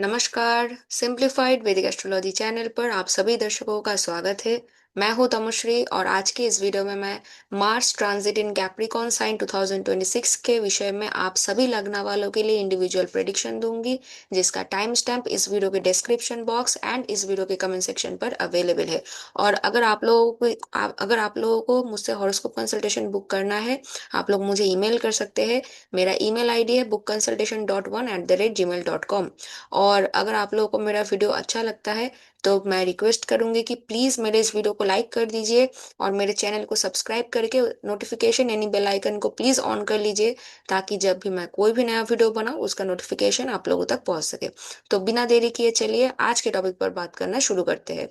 नमस्कार, सिंप्लीफाइड वैदिक astrology channel पर आप सभी दर्शकों का स्वागत है। मैं हूं तमुश्री और आज की इस वीडियो में मैं Mars transit in Capricorn sign 2026 के विषय में आप सभी लग्न वालों के लिए इंडिविजुअल प्रेडिक्शन दूंगी, जिसका टाइम स्टैम्प इस वीडियो के डिस्क्रिप्शन बॉक्स एंड इस वीडियो के कमेंट सेक्शन पर अवेलेबल है। और अगर आप लोगों को मुझसे हॉरोस्कोप कंसल्टेशन बुक करना है, आप लोग मुझे ईमेल कर सकते हैं। मेरा ईमेल आईडी है bookconsultation.1@gmail.com। और अगर आप लोगों को मेरा वीडियो अच्छा लगता है तो मैं रिक्वेस्ट करूंगी कि प्लीज मेरे इस वीडियो को लाइक कर दीजिए और मेरे चैनल को सब्सक्राइब करके नोटिफिकेशन यानी बेल आइकन को प्लीज ऑन कर लीजिए, ताकि जब भी मैं कोई भी नया वीडियो बनाऊं उसका नोटिफिकेशन आप लोगों तक पहुंच सके। तो बिना देरी किए चलिए आज के टॉपिक पर बात करना शुरू करते हैं।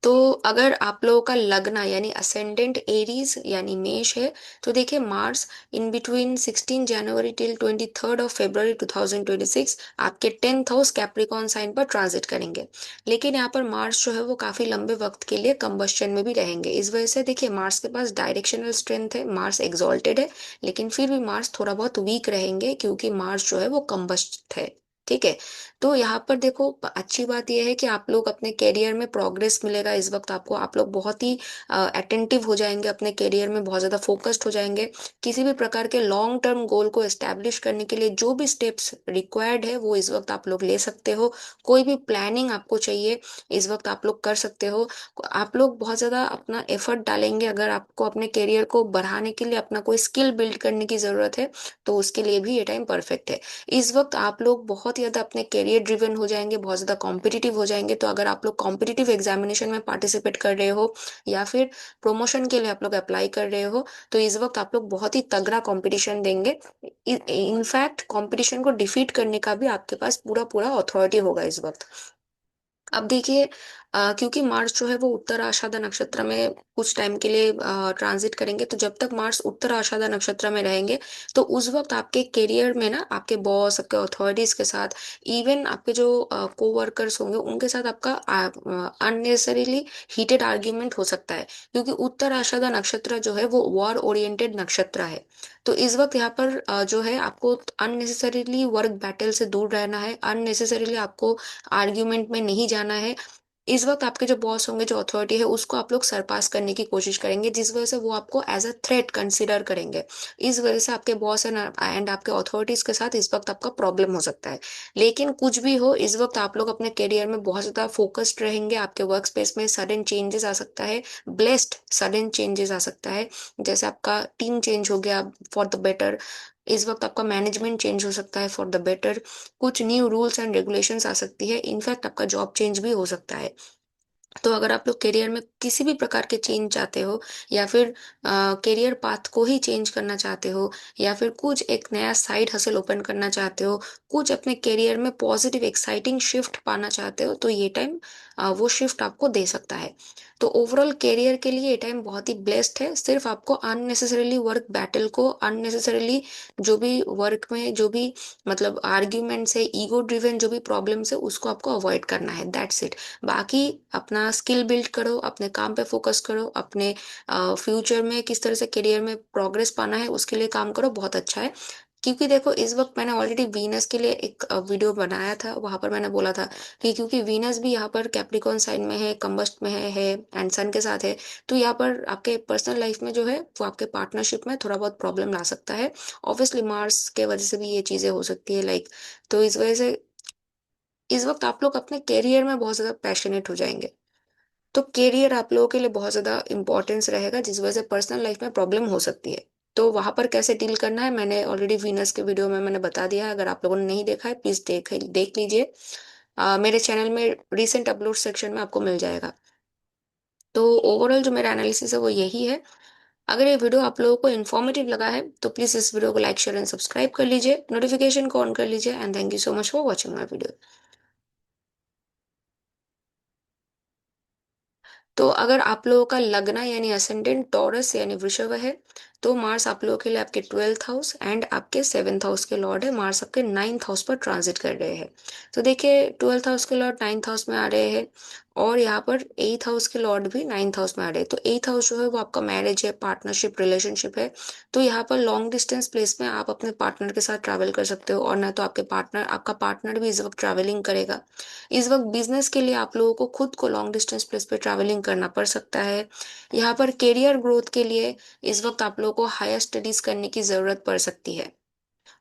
तो अगर आप लोगों का लग्न यानी असेंडेंट एरीज यानी मेष है, तो देखिए Mars in between 16 January till 23 फरवरी 2026 आपके 10th हाउस कैप्रिकॉर्न साइन पर ट्रांजिट करेंगे। लेकिन यहाँ पर मार्स जो है वो काफी लंबे वक्त के लिए कंबस्शन में भी रहेंगे। इस वजह से देखिए मार्स के पास डायरेक्शनल स्ट्रेंथ है, मार्स एग्जॉल्टेड है, लेकिन फिर भी मार्स थोड़ा बहुत वीक रहेंगे क्योंकि मार्स जो है वो कंबस्ट है। ठीक है। तो यहाँ पर देखो अच्छी बात यह है कि आप लोग अपने करियर में प्रोग्रेस मिलेगा इस वक्त आपको। आप लोग बहुत ही अटेंटिव हो जाएंगे, अपने करियर में बहुत ज्यादा फोकस्ड हो जाएंगे। किसी भी प्रकार के लॉन्ग टर्म गोल को एस्टेब्लिश करने के लिए जो भी स्टेप्स रिक्वायर्ड है वो इस वक्त आप लोग ले सकते हो। कोई भी प्लानिंग आपको चाहिए इस वक्त आप लोग कर सकते हो। आप लोग बहुत ज्यादा अपना एफर्ट डालेंगे। अगर आपको अपने करियर को बढ़ाने के लिए अपना कोई स्किल बिल्ड करने की जरूरत है तो उसके लिए भी ये टाइम परफेक्ट है। इस वक्त आप लोग बहुत ही ज्यादा अपने करियर ड्रिवन हो जाएंगे, बहुत ज्यादा कॉम्पिटिटिव हो जाएंगे। तो अगर आप लोग कॉम्पिटिटिव एग्जामिनेशन में पार्टिसिपेट कर रहे हो या फिर प्रमोशन के लिए आप लोग अप्लाई कर रहे हो, तो इस वक्त आप लोग बहुत ही तगड़ा कंपटीशन देंगे। इनफैक्ट कंपटीशन को डिफीट करने का भी आपके पास पूरा पूरा अथॉरिटी होगा इस वक्त। अब देखिए क्योंकि मार्स जो है वो उत्तर आषाढ़ा नक्षत्र में कुछ टाइम के लिए ट्रांजिट करेंगे, तो जब तक मार्स उत्तर आषाढ़ा नक्षत्र में रहेंगे तो उस वक्त आपके करियर में ना आपके बॉस, आपके अथॉरिटीज के साथ, इवन आपके जो को वर्कर्स होंगे उनके साथ आपका अननेसेसरीली हीटेड आर्ग्यूमेंट हो सकता है, क्योंकि उत्तर आषाढ़ा नक्षत्र जो है वो वॉर ओरिएंटेड नक्षत्र है। तो इस वक्त यहाँ पर जो है आपको अननेसेसरीली वर्क बैटल से दूर रहना है, अननेसेसरीली आपको आर्ग्यूमेंट में नहीं जाना है। इस वक्त आपके जो बॉस होंगे, जो अथॉरिटी है, उसको आप लोग सरपास करने की कोशिश करेंगे, जिस वजह से वो आपको एज अ थ्रेट कंसिडर करेंगे। इस वजह से आपके बॉस एंड आपके अथॉरिटीज के साथ इस वक्त आपका प्रॉब्लम हो सकता है। लेकिन कुछ भी हो, इस वक्त आप लोग अपने करियर में बहुत ज्यादा फोकस्ड रहेंगे। आपके वर्क स्पेस में सडन चेंजेस आ सकता है, ब्लेस्ड सडन चेंजेस आ सकता है। जैसे आपका टीम चेंज हो गया फॉर द बेटर, इस वक्त आपका मैनेजमेंट चेंज हो सकता है फॉर द बेटर, कुछ न्यू रूल्स एंड रेगुलेशंस आ सकती है, इनफैक्ट आपका जॉब चेंज भी हो सकता है। तो अगर आप लोग करियर में किसी भी प्रकार के चेंज चाहते हो या फिर करियर पाथ को ही चेंज करना चाहते हो या फिर कुछ एक नया साइड हसल ओपन करना चाहते हो, कुछ अपने करियर में पॉजिटिव एक्साइटिंग शिफ्ट पाना चाहते हो, तो ये टाइम वो शिफ्ट आपको दे सकता है। तो ओवरऑल करियर के लिए ये टाइम बहुत ही ब्लेस्ड है। सिर्फ आपको अननेसेसरीली वर्क बैटल को, अननेसेसरीली जो भी वर्क में जो भी मतलब आर्ग्यूमेंट्स है, ईगो ड्रिवन जो भी प्रॉब्लम्स है, उसको आपको अवॉइड करना है, दैट्स इट। बाकी अपना स्किल बिल्ड करो, अपने काम पे फोकस करो, अपने फ्यूचर में किस तरह से करियर में प्रोग्रेस पाना है उसके लिए काम करो, बहुत अच्छा है। क्योंकि देखो इस वक्त मैंने ऑलरेडी वीनस के लिए एक वीडियो बनाया था, वहां पर मैंने बोला था कि क्योंकि वीनस भी यहाँ पर कैप्रिकॉर्न साइन में है, कंबस्ट में है एंड सन के साथ है, तो यहाँ पर आपके पर्सनल लाइफ में जो है वो आपके पार्टनरशिप में थोड़ा बहुत प्रॉब्लम ला सकता है। ऑब्वियसली मार्स के वजह से भी ये चीजें हो सकती है, लाइक। तो इस वजह से इस वक्त आप लोग अपने करियर में बहुत ज्यादा पैशनेट हो जाएंगे। तो करियर आप लोगों के लिए बहुत ज्यादा इंपॉर्टेंस रहेगा, जिस वजह से पर्सनल लाइफ में प्रॉब्लम हो सकती है। तो वहां पर कैसे डील करना है मैंने ऑलरेडी वीनस के वीडियो में मैंने बता दिया है। अगर आप लोगों ने नहीं देखा है प्लीज देख लीजिए। मेरे चैनल में रिसेंट अपलोड सेक्शन में आपको मिल जाएगा। तो ओवरऑल जो मेरा एनालिसिस है वो यही है। अगर ये वीडियो आप लोगों को इन्फॉर्मेटिव लगा है तो प्लीज इस वीडियो को लाइक शेयर एंड सब्सक्राइब कर लीजिए, नोटिफिकेशन को ऑन कर लीजिए, and thank you so much for watching my video. तो अगर आप लोगों का लग्न यानी असेंडेंट टॉरस यानी वृषभ है, तो मार्स आप लोगों के लिए आपके 12th हाउस एंड आपके 7th हाउस के लॉर्ड है। मार्स आपके 9th हाउस पर ट्रांजिट कर रहे हैं। तो देखिए 12th हाउस के लॉर्ड 9th हाउस में आ रहे हैं और यहाँ पर एथ हाउस के लॉर्ड भी नाइन्थ हाउस में आ रहे हैं, तो एथ हाउस जो है वो आपका मैरिज है, पार्टनरशिप, रिलेशनशिप है। तो यहाँ पर लॉन्ग डिस्टेंस प्लेस में आप अपने पार्टनर के साथ ट्रैवल कर सकते हो, और ना तो आपका पार्टनर भी इस वक्त ट्रैवलिंग करेगा। इस वक्त बिजनेस के लिए आप लोगों को खुद को लॉन्ग डिस्टेंस प्लेस पे ट्रैवलिंग करना पड़ सकता है। यहाँ पर करियर ग्रोथ के लिए इस वक्त आप लोगों को हायर स्टडीज करने की जरूरत पड़ सकती है,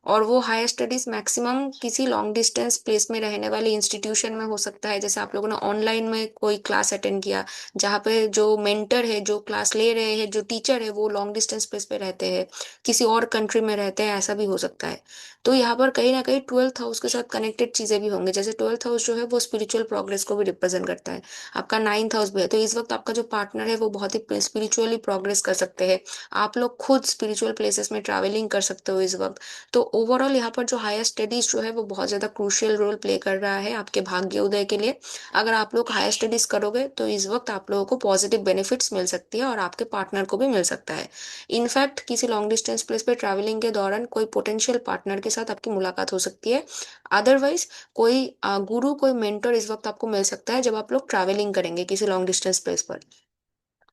और वो हायर स्टडीज मैक्सिमम किसी लॉन्ग डिस्टेंस प्लेस में रहने वाले इंस्टीट्यूशन में हो सकता है। जैसे आप लोगों ने ऑनलाइन में कोई क्लास अटेंड किया, जहाँ पे जो मेंटर है, जो क्लास ले रहे हैं, जो टीचर है, वो लॉन्ग डिस्टेंस प्लेस पे रहते हैं, किसी और कंट्री में रहते हैं, ऐसा भी हो सकता है। तो यहाँ पर कहीं ना कहीं ट्वेल्थ हाउस के साथ कनेक्टेड चीजें भी होंगी। जैसे ट्वेल्थ हाउस जो है वो स्पिरिचुअल प्रोग्रेस को भी रिप्रेजेंट करता है, आपका नाइन्थ हाउस भी है। तो इस वक्त आपका जो पार्टनर है वो बहुत ही स्पिरिचुअली प्रोग्रेस कर सकते हैं, आप लोग खुद स्पिरिचुअल प्लेसेस में ट्रैवलिंग कर सकते हो इस वक्त। तो ओवरऑल यहाँ पर जो हायर स्टडीज जो है वो बहुत ज्यादा क्रूशियल रोल प्ले कर रहा है आपके भाग्य उदय के लिए। अगर आप लोग हायर स्टडीज करोगे तो इस वक्त आप लोगों को पॉजिटिव बेनिफिट्स मिल सकती है, और आपके पार्टनर को भी मिल सकता है। इनफैक्ट किसी लॉन्ग डिस्टेंस प्लेस पे ट्रैवलिंग के दौरान कोई पोटेंशियल पार्टनर के साथ आपकी मुलाकात हो सकती है। अदरवाइज कोई गुरु, कोई मेंटर इस वक्त आपको मिल सकता है जब आप लोग ट्रैवलिंग करेंगे किसी लॉन्ग डिस्टेंस प्लेस पर।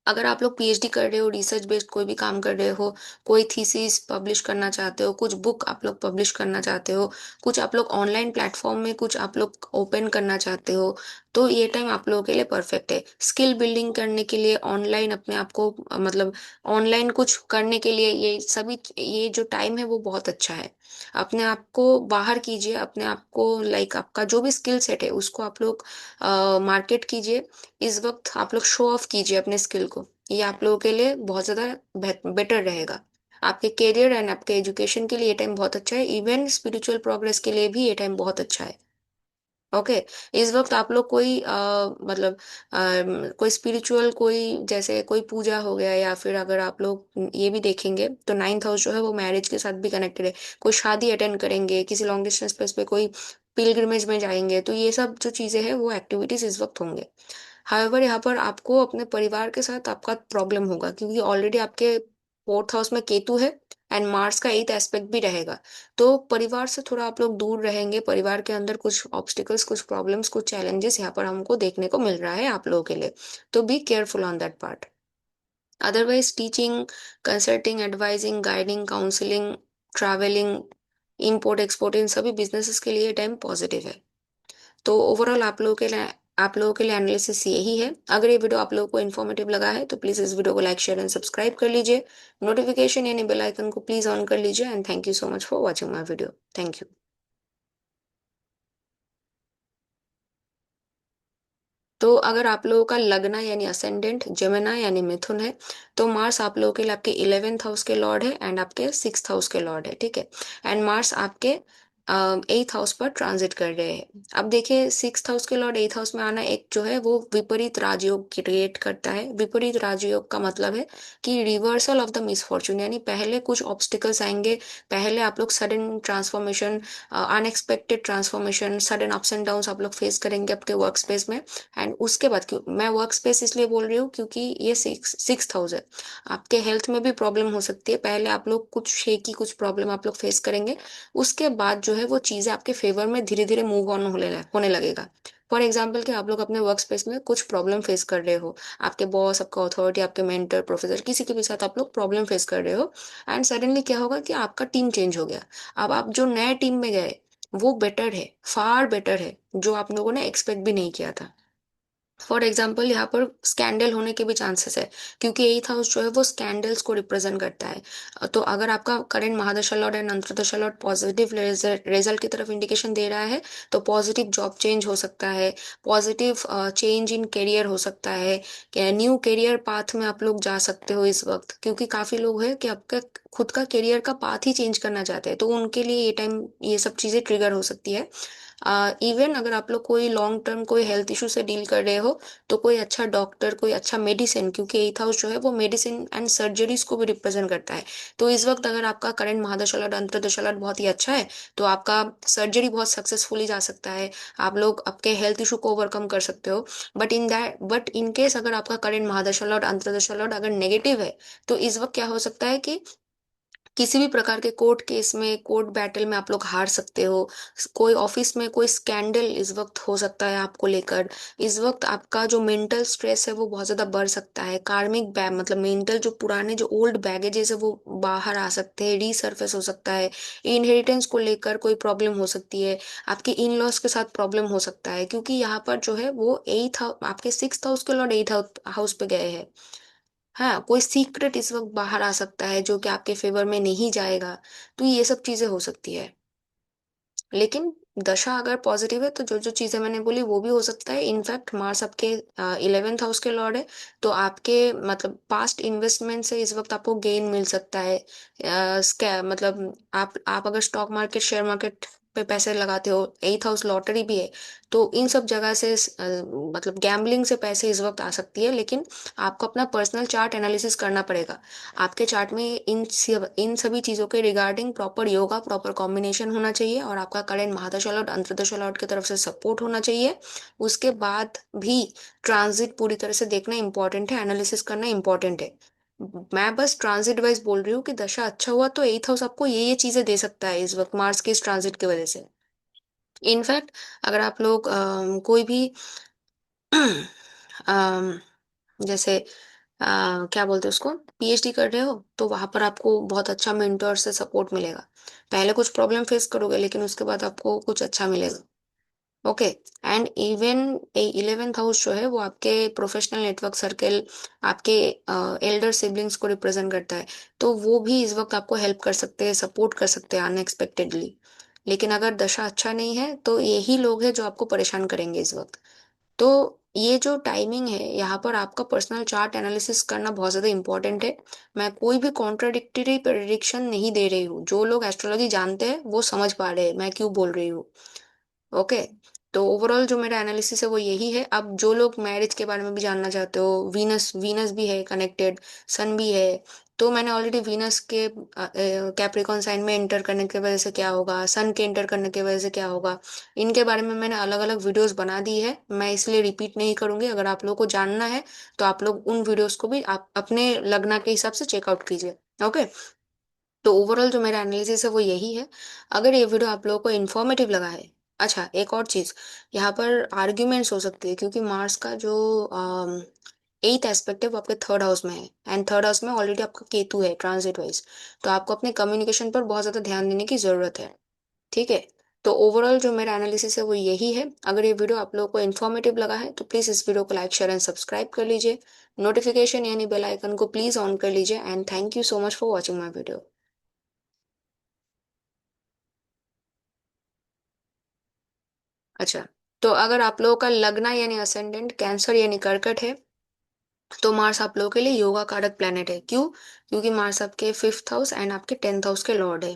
अगर आप लोग पीएचडी कर रहे हो, रिसर्च बेस्ड कोई भी काम कर रहे हो, कोई थीसिस पब्लिश करना चाहते हो, कुछ बुक आप लोग पब्लिश करना चाहते हो, कुछ आप लोग ऑनलाइन प्लेटफॉर्म में कुछ आप लोग ओपन करना चाहते हो, तो ये टाइम आप लोगों के लिए परफेक्ट है। स्किल बिल्डिंग करने के लिए, ऑनलाइन अपने आप को मतलब ऑनलाइन कुछ करने के लिए, ये जो टाइम है वो बहुत अच्छा है। अपने आप को बाहर कीजिए, अपने आप को लाइक आपका जो भी स्किल सेट है उसको आप लोग मार्केट कीजिए। इस वक्त आप लोग शो ऑफ कीजिए अपने स्किल को, ये आप लोगों के लिए बहुत ज्यादा बेटर रहेगा। आपके करियर एंड आपके एजुकेशन के लिए ये टाइम बहुत अच्छा है, इवन स्पिरिचुअल प्रोग्रेस के लिए भी ये टाइम बहुत अच्छा है। ओके। इस वक्त आप लोग कोई मतलब कोई स्पिरिचुअल, कोई जैसे कोई पूजा हो गया, या फिर अगर आप लोग ये भी देखेंगे तो नाइन्थ हाउस जो है वो मैरिज के साथ भी कनेक्टेड है। कोई शादी अटेंड करेंगे किसी लॉन्ग डिस्टेंस प्लेस पे, कोई पिलग्रिमेज में जाएंगे, तो ये सब जो चीजें हैं वो एक्टिविटीज इस वक्त होंगे। हाउएवर यहाँ पर आपको अपने परिवार के साथ आपका प्रॉब्लम होगा, क्योंकि ऑलरेडी आपके फोर्थ हाउस में केतु है, एंड मार्स का एथ एस्पेक्ट भी रहेगा। तो परिवार से थोड़ा आप लोग दूर रहेंगे, परिवार के अंदर कुछ ऑब्स्टिकल्स, कुछ प्रॉब्लम्स, कुछ चैलेंजेस यहाँ पर हमको देखने को मिल रहा है आप लोगों के लिए। तो be careful on that part. Otherwise teaching, consulting, advising, guiding, counselling, travelling, import export, इन सभी बिजनेसेस के लिए टाइम पॉजिटिव है। तो ओवरऑल आप लोगों के लिए एनालिसिस यही है। अगर ये वीडियो आप लोगों को इन्फॉर्मेटिव लगा है तो प्लीज इस वीडियो को लाइक, शेयर एंड सब्सक्राइब कर लीजिए। नोटिफिकेशन यानी बेल आइकन को प्लीज ऑन कर लीजिए, and thank you so much for watching my video. Thank you. तो अगर आप लोगों का लग्न यानी असेंडेंट जेमिना यानी मिथुन है, तो मार्स आप लोगों के लिए आपके 11th हाउस के लॉर्ड है, एंड आपके 6th हाउस के लॉर्ड है, ठीक है। एंड मार्स आपके 8th हाउस पर ट्रांजिट कर रहे हैं। अब देखिए, 6th हाउस के लॉर्ड 8th हाउस में आना एक जो है वो विपरीत राजयोग क्रिएट करता है। विपरीत राजयोग का मतलब है कि रिवर्सल ऑफ द मिसफॉर्चून, यानी पहले कुछ ऑब्स्टिकल्स आएंगे, पहले आप लोग sudden transformation, unexpected transformation, sudden ups and down आप लोग फेस करेंगे आपके वर्क स्पेस में। एंड उसके बाद, क्यों मैं वर्क स्पेस इसलिए बोल रही हूँ क्योंकि ये सिक्स हाउस है, आपके हेल्थ में भी प्रॉब्लम हो सकती है। पहले आप लोग कुछ शेकी, कुछ प्रॉब्लम आप लोग फेस करेंगे, उसके बाद जो है वो चीजें आपके फेवर में धीरे धीरे मूव ऑन होने लगेगा। फॉर एग्जाम्पल कि आप लोग अपने वर्क स्पेस में कुछ प्रॉब्लम फेस कर रहे हो, आपके बॉस, आपका अथॉरिटी, आपके मेंटर, प्रोफेसर, किसी के भी साथ आप लोग प्रॉब्लम फेस कर रहे हो, एंड सडनली क्या होगा कि आपका टीम चेंज हो गया। अब आप जो नए टीम में गए वो बेटर है, फार बेटर है, जो आप लोगों ने एक्सपेक्ट भी नहीं किया था। फॉर एग्जाम्पल यहाँ पर स्कैंडल होने के भी चांसेस है, क्योंकि एथ हाउस जो है वो स्कैंडल्स को रिप्रेजेंट करता है। तो अगर आपका करंट महादशा लॉर्ड एंड अंतर्दशा लॉर्ड पॉजिटिव रिजल्ट की तरफ इंडिकेशन दे रहा है, तो पॉजिटिव जॉब चेंज हो सकता है, पॉजिटिव चेंज इन करियर हो सकता है, न्यू करियर पाथ में आप लोग जा सकते हो इस वक्त। क्योंकि काफी लोग हैं कि आपका खुद का करियर का पाथ ही चेंज करना चाहते हैं, तो उनके लिए ये टाइम ये सब चीजें ट्रिगर हो सकती है। इवन अगर आप लोग कोई लॉन्ग टर्म कोई हेल्थ इशू से डील कर रहे हो, तो कोई अच्छा डॉक्टर, कोई अच्छा मेडिसिन, क्योंकि एथ हाउस जो है वो मेडिसिन एंड सर्जरीज को भी रिप्रेजेंट करता है। तो इस वक्त अगर आपका करंट महादशा लॉर्ड अंतर्दशा लॉर्ड बहुत ही अच्छा है, तो आपका सर्जरी बहुत सक्सेसफुली जा सकता है, आप लोग आपके हेल्थ इशू को ओवरकम कर सकते हो। बट इन केस अगर आपका करंट महादशा लॉर्ड अंतर्दशा लॉर्ड अगर नेगेटिव है, तो इस वक्त क्या हो सकता है कि किसी भी प्रकार के कोर्ट केस में, कोर्ट बैटल में आप लोग हार सकते हो। कोई ऑफिस में कोई स्कैंडल इस वक्त हो सकता है आपको लेकर। इस वक्त आपका जो मेंटल स्ट्रेस है वो बहुत ज्यादा बढ़ सकता है। कार्मिक बैग मतलब मेंटल जो पुराने जो ओल्ड बैगेजेस है वो बाहर आ सकते हैं, रीसर्फेस हो सकता है। इनहेरिटेंस को लेकर कोई प्रॉब्लम हो सकती है। आपके इन लॉज के साथ प्रॉब्लम हो सकता है, क्योंकि यहाँ पर जो है वो एथ आपके सिक्स हाउस के लॉर्ड एथ हाउस पे गए हैं। हाँ, कोई सीक्रेट इस वक्त बाहर आ सकता है जो कि आपके फेवर में नहीं जाएगा। तो ये सब चीजें हो सकती है। लेकिन दशा अगर पॉजिटिव है तो जो जो चीजें मैंने बोली वो भी हो सकता है। इनफैक्ट मार्स आपके 11th हाउस के लॉर्ड है। तो आपके मतलब पास्ट इन्वेस्टमेंट से इस वक्त आपको गेन मिल सकता है। मतलब आप अगर स्टॉक मार्केट, शेयर मार्केट पे पैसे लगाते हो, 8th हाउस लॉटरी भी है। तो इन सब जगह से मतलब गैम्बलिंग से पैसे इस वक्त आ सकती है। लेकिन आपको अपना पर्सनल चार्ट एनालिसिस करना पड़ेगा। आपके चार्ट में इन सभी चीजों के regarding proper yoga, proper combination होना चाहिए, और आपका करेंट महादशा लॉर्ड, अंतर्दशा लॉर्ड की तरफ से सपोर्ट होना चाहिए। उसके बाद भी ट्रांजिट पूरी तरह से देखना इंपॉर्टेंट है, एनालिसिस करना इंपॉर्टेंट है। मैं बस ट्रांजिट वाइज बोल रही हूँ कि दशा अच्छा हुआ तो 8th हाउस आपको ये चीजें दे सकता है इस वक्त मार्स के इस ट्रांजिट की वजह से। इनफैक्ट अगर आप लोग कोई भी अम, जैसे क्या बोलते हैं उसको, पीएचडी कर रहे हो, तो वहां पर आपको बहुत अच्छा मेंटोर से सपोर्ट मिलेगा। पहले कुछ प्रॉब्लम फेस करोगे लेकिन उसके बाद आपको कुछ अच्छा मिलेगा। Okay. And even 11th house जो है वो आपके प्रोफेशनल नेटवर्क सर्कल, आपके एल्डर सिबलिंग्स को रिप्रेजेंट करता है। तो वो भी इस वक्त आपको हेल्प कर सकते हैं, सपोर्ट कर सकते हैं अनएक्सपेक्टेडली। लेकिन अगर दशा अच्छा नहीं है तो यही लोग हैं जो आपको परेशान करेंगे इस वक्त। तो ये जो टाइमिंग है यहाँ पर आपका पर्सनल चार्ट एनालिसिस करना बहुत ज्यादा इंपॉर्टेंट है। मैं कोई भी कॉन्ट्राडिक्टरी प्रेडिक्शन नहीं दे रही हूँ। जो लोग एस्ट्रोलॉजी जानते हैं वो समझ पा रहे हैं मैं क्यों बोल रही हूँ। ओके। तो ओवरऑल जो मेरा एनालिसिस है वो यही है। अब जो लोग मैरिज के बारे में भी जानना चाहते हो, वीनस वीनस भी है कनेक्टेड, सन भी है। तो मैंने ऑलरेडी वीनस के कैप्रिकॉन साइन में एंटर करने की वजह से क्या होगा, सन के एंटर करने की वजह से क्या होगा, इनके बारे में मैंने अलग अलग वीडियोस बना दी है। मैं इसलिए रिपीट नहीं करूंगी। अगर आप लोगों को जानना है तो आप लोग उन वीडियोस को भी आप अपने लगना के हिसाब से चेकआउट कीजिए। ओके। तो ओवरऑल जो मेरा एनालिसिस है वो यही है। अगर ये वीडियो आप लोगों को इन्फॉर्मेटिव लगा है, अच्छा एक और चीज, यहाँ पर आर्ग्यूमेंट्स हो सकती है क्योंकि मार्स का जो 8th एस्पेक्ट है वो आपके 3rd हाउस में है। एंड 3rd हाउस में ऑलरेडी आपका केतु है ट्रांजिट वाइज। तो आपको अपने कम्युनिकेशन पर बहुत ज्यादा ध्यान देने की जरूरत है। ठीक है। तो ओवरऑल जो मेरा एनालिसिस है वो यही है। अगर ये वीडियो आप लोगों को इन्फॉर्मेटिव लगा है तो प्लीज इस वीडियो को लाइक, शेयर एंड सब्सक्राइब कर लीजिए। नोटिफिकेशन यानी बेल आइकन को प्लीज ऑन कर लीजिए। And thank you so much for watching my video. अच्छा। तो अगर आप लोगों का लगना यानी असेंडेंट कैंसर यानी कर्कट है, तो मार्स आप लोगों के लिए योगा कारक प्लेनेट है। क्यों? क्योंकि मार्स आपके 5th हाउस एंड आपके 10th हाउस के लॉर्ड है।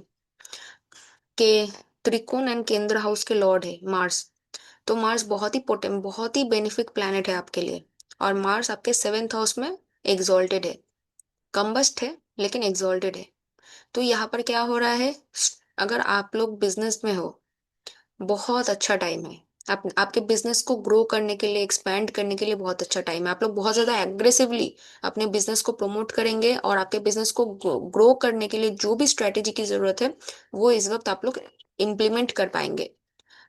के त्रिकोण एंड केंद्र हाउस के लॉर्ड है मार्स। तो मार्स बहुत ही पोटेंट, बहुत ही बेनिफिक प्लेनेट है आपके लिए। और मार्स आपके 7th हाउस में एग्जॉल्टेड है। कम्बस्ट है लेकिन एग्जॉल्टेड है। तो यहाँ पर क्या हो रहा है, अगर आप लोग बिजनेस में हो, बहुत अच्छा टाइम है। आप आपके बिजनेस को ग्रो करने के लिए, एक्सपैंड करने के लिए बहुत अच्छा टाइम है। आप लोग बहुत ज्यादा एग्रेसिवली अपने बिजनेस को प्रमोट करेंगे, और आपके बिजनेस को ग्रो करने के लिए जो भी स्ट्रेटेजी की जरूरत है वो इस वक्त आप लोग इम्प्लीमेंट कर पाएंगे।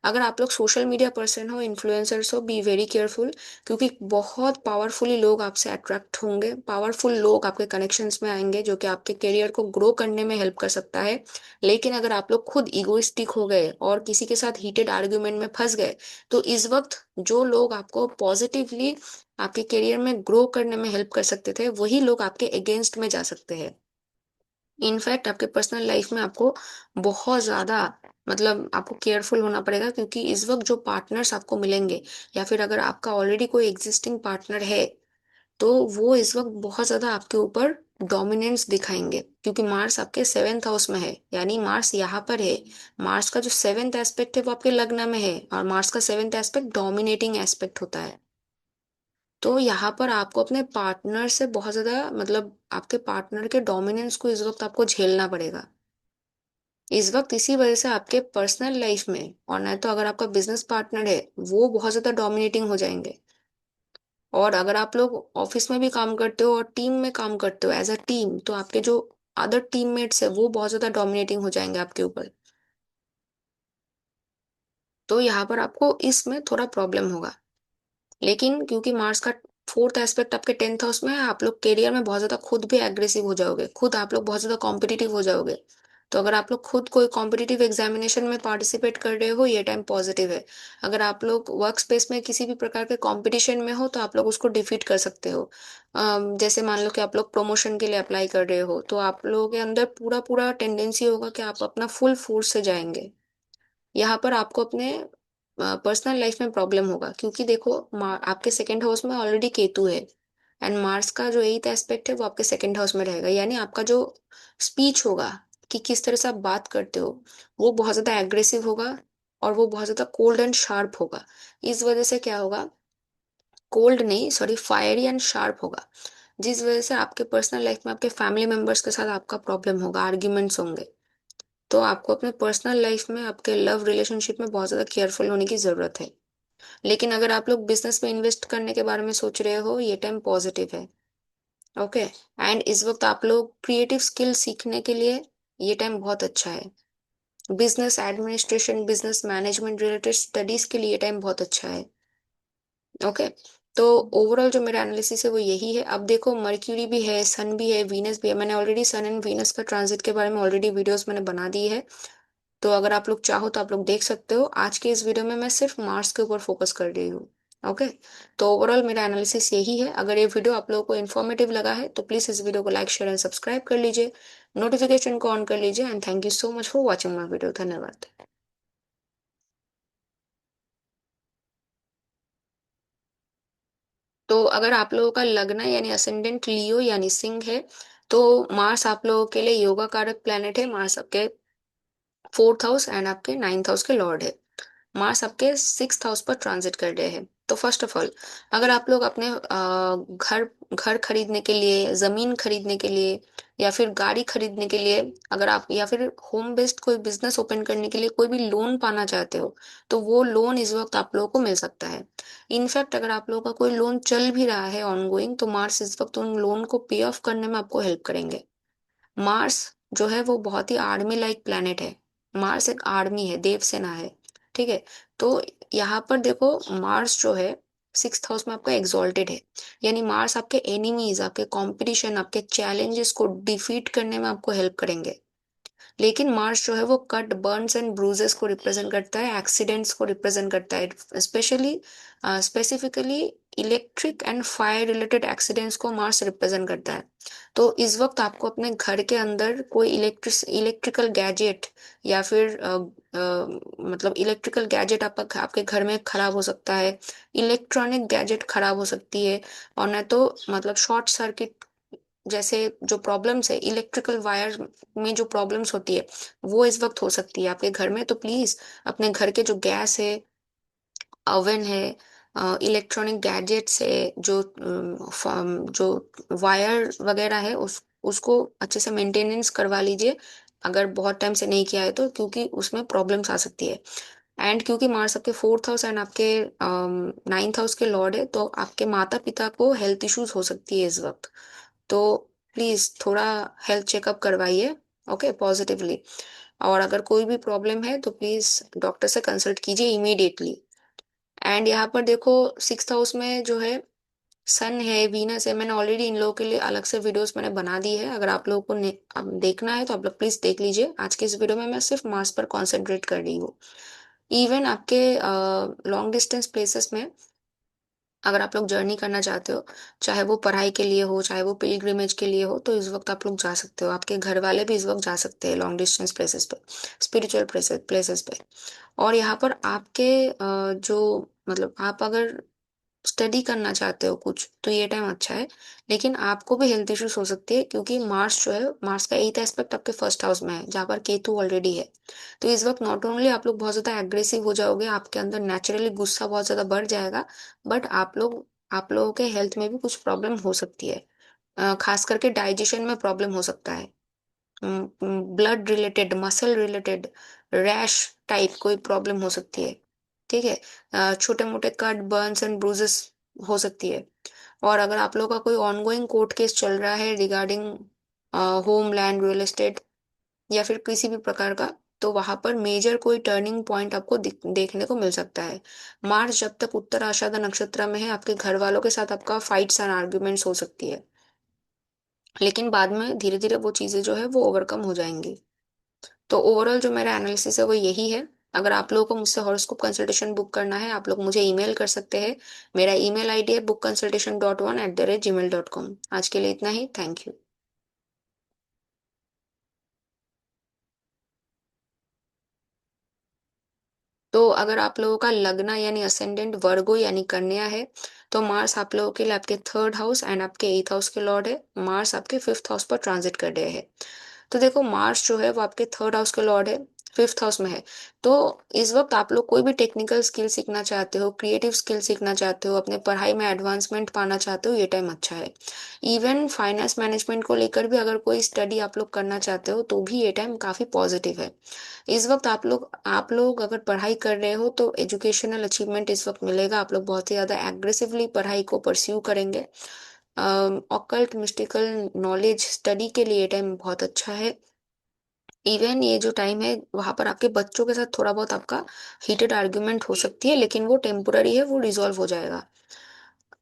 अगर आप लोग सोशल मीडिया पर्सन हो, इन्फ्लुएंसर्स हो, बी वेरी केयरफुल। क्योंकि बहुत पावरफुली लोग आपसे अट्रैक्ट होंगे, पावरफुल लोग आपके कनेक्शंस में आएंगे जो कि आपके करियर को ग्रो करने में हेल्प कर सकता है। लेकिन अगर आप लोग खुद इगोइस्टिक हो गए और किसी के साथ हीटेड आर्ग्यूमेंट में फंस गए, तो इस वक्त जो लोग आपको पॉजिटिवली आपके करियर में ग्रो करने में हेल्प कर सकते थे वही लोग आपके अगेंस्ट में जा सकते हैं। इनफैक्ट आपके पर्सनल लाइफ में आपको बहुत ज्यादा मतलब आपको केयरफुल होना पड़ेगा, क्योंकि इस वक्त जो पार्टनर्स आपको मिलेंगे, या फिर अगर आपका ऑलरेडी कोई एग्जिस्टिंग पार्टनर है, तो वो इस वक्त बहुत ज्यादा आपके ऊपर डोमिनेंस दिखाएंगे। क्योंकि मार्स आपके 7th हाउस में है, यानी मार्स यहाँ पर है। मार्स का जो 7th एस्पेक्ट है वो आपके लग्न में है, और मार्स का 7th एस्पेक्ट डोमिनेटिंग एस्पेक्ट होता है। तो यहाँ पर आपको अपने पार्टनर से बहुत ज्यादा मतलब आपके पार्टनर के डोमिनेंस को इस वक्त आपको झेलना पड़ेगा इस वक्त। इसी वजह से आपके पर्सनल लाइफ में, और नहीं तो अगर आपका बिजनेस पार्टनर है, वो बहुत ज्यादा डोमिनेटिंग हो जाएंगे। और अगर आप लोग ऑफिस में भी काम करते हो और टीम में काम करते हो एज अ टीम, तो आपके जो अदर टीममेट्स है वो बहुत ज्यादा डोमिनेटिंग हो जाएंगे आपके ऊपर। तो यहाँ पर आपको इसमें थोड़ा प्रॉब्लम होगा। लेकिन क्योंकि मार्स का फोर्थ एस्पेक्ट आपके 10th हाउस में है, आप लोग करियर में बहुत ज्यादा खुद भी एग्रेसिव हो जाओगे, खुद आप लोग बहुत ज्यादा कॉम्पिटिटिव हो जाओगे। तो अगर आप लोग खुद कोई कॉम्पिटिटिव एग्जामिनेशन में पार्टिसिपेट कर रहे हो, ये टाइम पॉजिटिव है। अगर आप लोग वर्क स्पेस में किसी भी प्रकार के कंपटीशन में हो तो आप लोग उसको डिफीट कर सकते हो। जैसे मान लो कि आप लोग प्रमोशन के लिए अप्लाई कर रहे हो, तो आप लोगों के अंदर पूरा पूरा टेंडेंसी होगा कि आप अपना फुल फोर्स से जाएंगे। यहाँ पर आपको अपने पर्सनल लाइफ में प्रॉब्लम होगा, क्योंकि देखो आपके सेकंड हाउस में ऑलरेडी केतु है। एंड मार्स का जो एथ एस्पेक्ट है वो आपके सेकंड हाउस में रहेगा, यानी आपका जो स्पीच होगा, कि किस तरह से आप बात करते हो, वो बहुत ज्यादा एग्रेसिव होगा। और वो बहुत ज्यादा कोल्ड एंड शार्प होगा। इस वजह से क्या होगा, कोल्ड नहीं सॉरी फायरी एंड शार्प होगा। जिस वजह से आपके पर्सनल लाइफ में आपके फैमिली मेंबर्स के साथ आपका प्रॉब्लम होगा, आर्ग्यूमेंट्स होंगे। तो आपको अपने पर्सनल लाइफ में आपके लव रिलेशनशिप में बहुत ज्यादा केयरफुल होने की जरूरत है। लेकिन अगर आप लोग बिजनेस में इन्वेस्ट करने के बारे में सोच रहे हो, ये टाइम पॉजिटिव है। ओके। एंड इस वक्त आप लोग क्रिएटिव स्किल सीखने के लिए, ये टाइम बहुत अच्छा है। Business administration, business management related studies के लिए ये टाइम बहुत अच्छा है। ओके। तो ओवरऑल जो मेरा एनालिसिस है वो यही है। अब देखो, मर्क्यूरी भी है, सन भी है, वीनस भी है। मैंने ऑलरेडी सन एंड वीनस का ट्रांजिट के बारे में ऑलरेडी वीडियोस मैंने बना दी है। तो अगर आप लोग चाहो तो आप लोग देख सकते हो। आज के इस वीडियो में मैं सिर्फ मार्स के ऊपर फोकस कर रही हूँ। ओके। तो ओवरऑल मेरा एनालिसिस यही है। अगर ये वीडियो आप लोगों को इन्फॉर्मेटिव लगा है तो प्लीज इस वीडियो को लाइक शेयर एंड सब्सक्राइब कर लीजिए, नोटिफिकेशन को ऑन कर लीजिए। And thank you so much for watching my video. धन्यवाद। तो अगर आप लोगों का लग्न यानी असेंडेंट लियो यानी सिंह है, तो मार्स आप लोगों के लिए योगा कारक प्लेनेट है। मार्स आपके फोर्थ हाउस एंड आपके नाइन्थ हाउस के लॉर्ड है। मार्स आपके सिक्स्थ हाउस पर ट्रांजिट कर रहे हैं। तो फर्स्ट ऑफ ऑल, अगर आप लोग अपने घर घर खरीदने के लिए, जमीन खरीदने के लिए, या फिर गाड़ी खरीदने के लिए, अगर आप या फिर होम बेस्ड कोई बिजनेस ओपन करने के लिए कोई भी लोन पाना चाहते हो, तो वो लोन इस वक्त आप लोगों को मिल सकता है। इनफैक्ट अगर आप लोगों का कोई लोन चल भी रहा है ऑनगोइंग, तो मार्स इस वक्त उन लोन को पे ऑफ करने में आपको हेल्प करेंगे। मार्स जो है वो बहुत ही आर्मी लाइक प्लेनेट है। मार्स एक आर्मी है, देवसेना है। ठीक है। तो यहाँ पर देखो, मार्स जो है सिक्स्थ हाउस में आपका एग्जॉल्टेड है। यानी मार्स आपके एनिमीज, आपके कंपटीशन, आपके चैलेंजेस को डिफीट करने में आपको हेल्प करेंगे। लेकिन मार्स जो है वो कट, बर्न्स एंड ब्रूजेस को रिप्रेजेंट करता है, एक्सीडेंट्स को रिप्रेजेंट करता है। Specially specifically electric and fire related accidents को मार्स रिप्रेजेंट करता है। तो इस वक्त आपको अपने घर के अंदर कोई इलेक्ट्रिकल गैजेट, या फिर मतलब इलेक्ट्रिकल गैजेट आपका आपके घर में खराब हो सकता है, इलेक्ट्रॉनिक गैजेट खराब हो सकती है। और न तो मतलब शॉर्ट सर्किट जैसे जो प्रॉब्लम्स है, इलेक्ट्रिकल वायर में जो प्रॉब्लम्स होती है, वो इस वक्त हो सकती है आपके घर में। तो प्लीज अपने घर के जो गैस है, ओवन है, इलेक्ट्रॉनिक गैजेट्स है, जो वायर वगैरह है, उसको अच्छे से मेंटेनेंस करवा लीजिए। अगर बहुत टाइम से नहीं किया है तो, क्योंकि उसमें प्रॉब्लम्स आ सकती है। एंड क्योंकि मार्स आपके फोर्थ हाउस एंड आपके नाइन्थ हाउस के लॉर्ड है, तो आपके माता पिता को हेल्थ इश्यूज हो सकती है इस वक्त। तो प्लीज थोड़ा हेल्थ चेकअप करवाइए। Okay, positively. और अगर कोई भी प्रॉब्लम है तो प्लीज डॉक्टर से कंसल्ट कीजिए इमीडिएटली। एंड यहाँ पर देखो, सिक्स्थ हाउस में जो है सन है, वीनस है। मैंने ऑलरेडी इन लोगों के लिए अलग से वीडियोस मैंने बना दी है। अगर आप लोगों को अब देखना है तो आप लोग प्लीज देख लीजिए। आज के इस वीडियो में मैं सिर्फ मार्स पर कॉन्सेंट्रेट कर रही हूँ। इवन आपके लॉन्ग डिस्टेंस प्लेसेस में अगर आप लोग जर्नी करना चाहते हो, चाहे वो पढ़ाई के लिए हो, चाहे वो पिलग्रिमेज के लिए हो, तो इस वक्त आप लोग जा सकते हो। आपके घर वाले भी इस वक्त जा सकते हैं लॉन्ग डिस्टेंस प्लेसेस पे, स्पिरिचुअल प्लेसेस पे। और यहाँ पर आपके जो मतलब आप अगर स्टडी करना चाहते हो कुछ, तो ये टाइम अच्छा है। लेकिन आपको भी हेल्थ इश्यूज हो सकती है, क्योंकि मार्स जो है, मार्स का एथ एस्पेक्ट आपके फर्स्ट हाउस में है, जहाँ पर केतु ऑलरेडी है। तो इस वक्त नॉट ओनली आप लोग बहुत ज्यादा एग्रेसिव हो जाओगे, आपके अंदर नेचुरली गुस्सा बहुत ज्यादा बढ़ जाएगा, बट आप लोगों के हेल्थ में भी कुछ प्रॉब्लम हो सकती है। खास करके डाइजेशन में प्रॉब्लम हो सकता है। Blood related, muscle related, rash type कोई प्रॉब्लम हो सकती है। ठीक है। छोटे मोटे कट, बर्न्स एंड ब्रूजेस हो सकती है। और अगर आप लोगों का कोई ऑनगोइंग कोर्ट केस चल रहा है regarding home land real estate या फिर किसी भी प्रकार का, तो वहां पर मेजर कोई टर्निंग पॉइंट आपको देखने को मिल सकता है। मार्स जब तक उत्तर आषाढ़ नक्षत्र में है, आपके घर वालों के साथ आपका फाइट्स एंड आर्ग्यूमेंट्स हो सकती है, लेकिन बाद में धीरे धीरे वो चीजें जो है वो ओवरकम हो जाएंगी। तो ओवरऑल जो मेरा एनालिसिस है वो यही है। अगर आप लोगों को मुझसे हॉरोस्कोप कंसल्टेशन बुक करना है, आप लोग मुझे ईमेल कर सकते हैं। मेरा ईमेल आईडी है bookconsultation.1@gmail.com। आज के लिए इतना ही, थैंक यू। तो अगर आप लोगों का लग्न यानी असेंडेंट वर्गो यानी कन्या है, तो मार्स आप लोगों के लिए आपके थर्ड हाउस एंड आपके एथ हाउस के लॉर्ड है। मार्स आपके फिफ्थ हाउस पर ट्रांजिट कर रहे हैं। तो देखो, मार्स जो है वो आपके थर्ड हाउस के लॉर्ड है, फिफ्थ हाउस में है। तो इस वक्त आप लोग कोई भी टेक्निकल स्किल सीखना चाहते हो, क्रिएटिव स्किल सीखना चाहते हो, अपने पढ़ाई में एडवांसमेंट पाना चाहते हो, ये टाइम अच्छा है। इवन फाइनेंस मैनेजमेंट को लेकर भी अगर कोई स्टडी आप लोग करना चाहते हो तो भी ये टाइम काफी पॉजिटिव है। इस वक्त आप लोग अगर पढ़ाई कर रहे हो तो एजुकेशनल अचीवमेंट इस वक्त मिलेगा। आप लोग बहुत ही ज्यादा एग्रेसिवली पढ़ाई को परस्यू करेंगे। ऑकल्ट मिस्टिकल नॉलेज स्टडी के लिए टाइम बहुत अच्छा है। इवन ये जो टाइम है वहां पर आपके बच्चों के साथ थोड़ा बहुत आपका हीटेड आर्ग्यूमेंट हो सकती है, लेकिन वो टेम्पोररी है, वो रिजॉल्व हो जाएगा।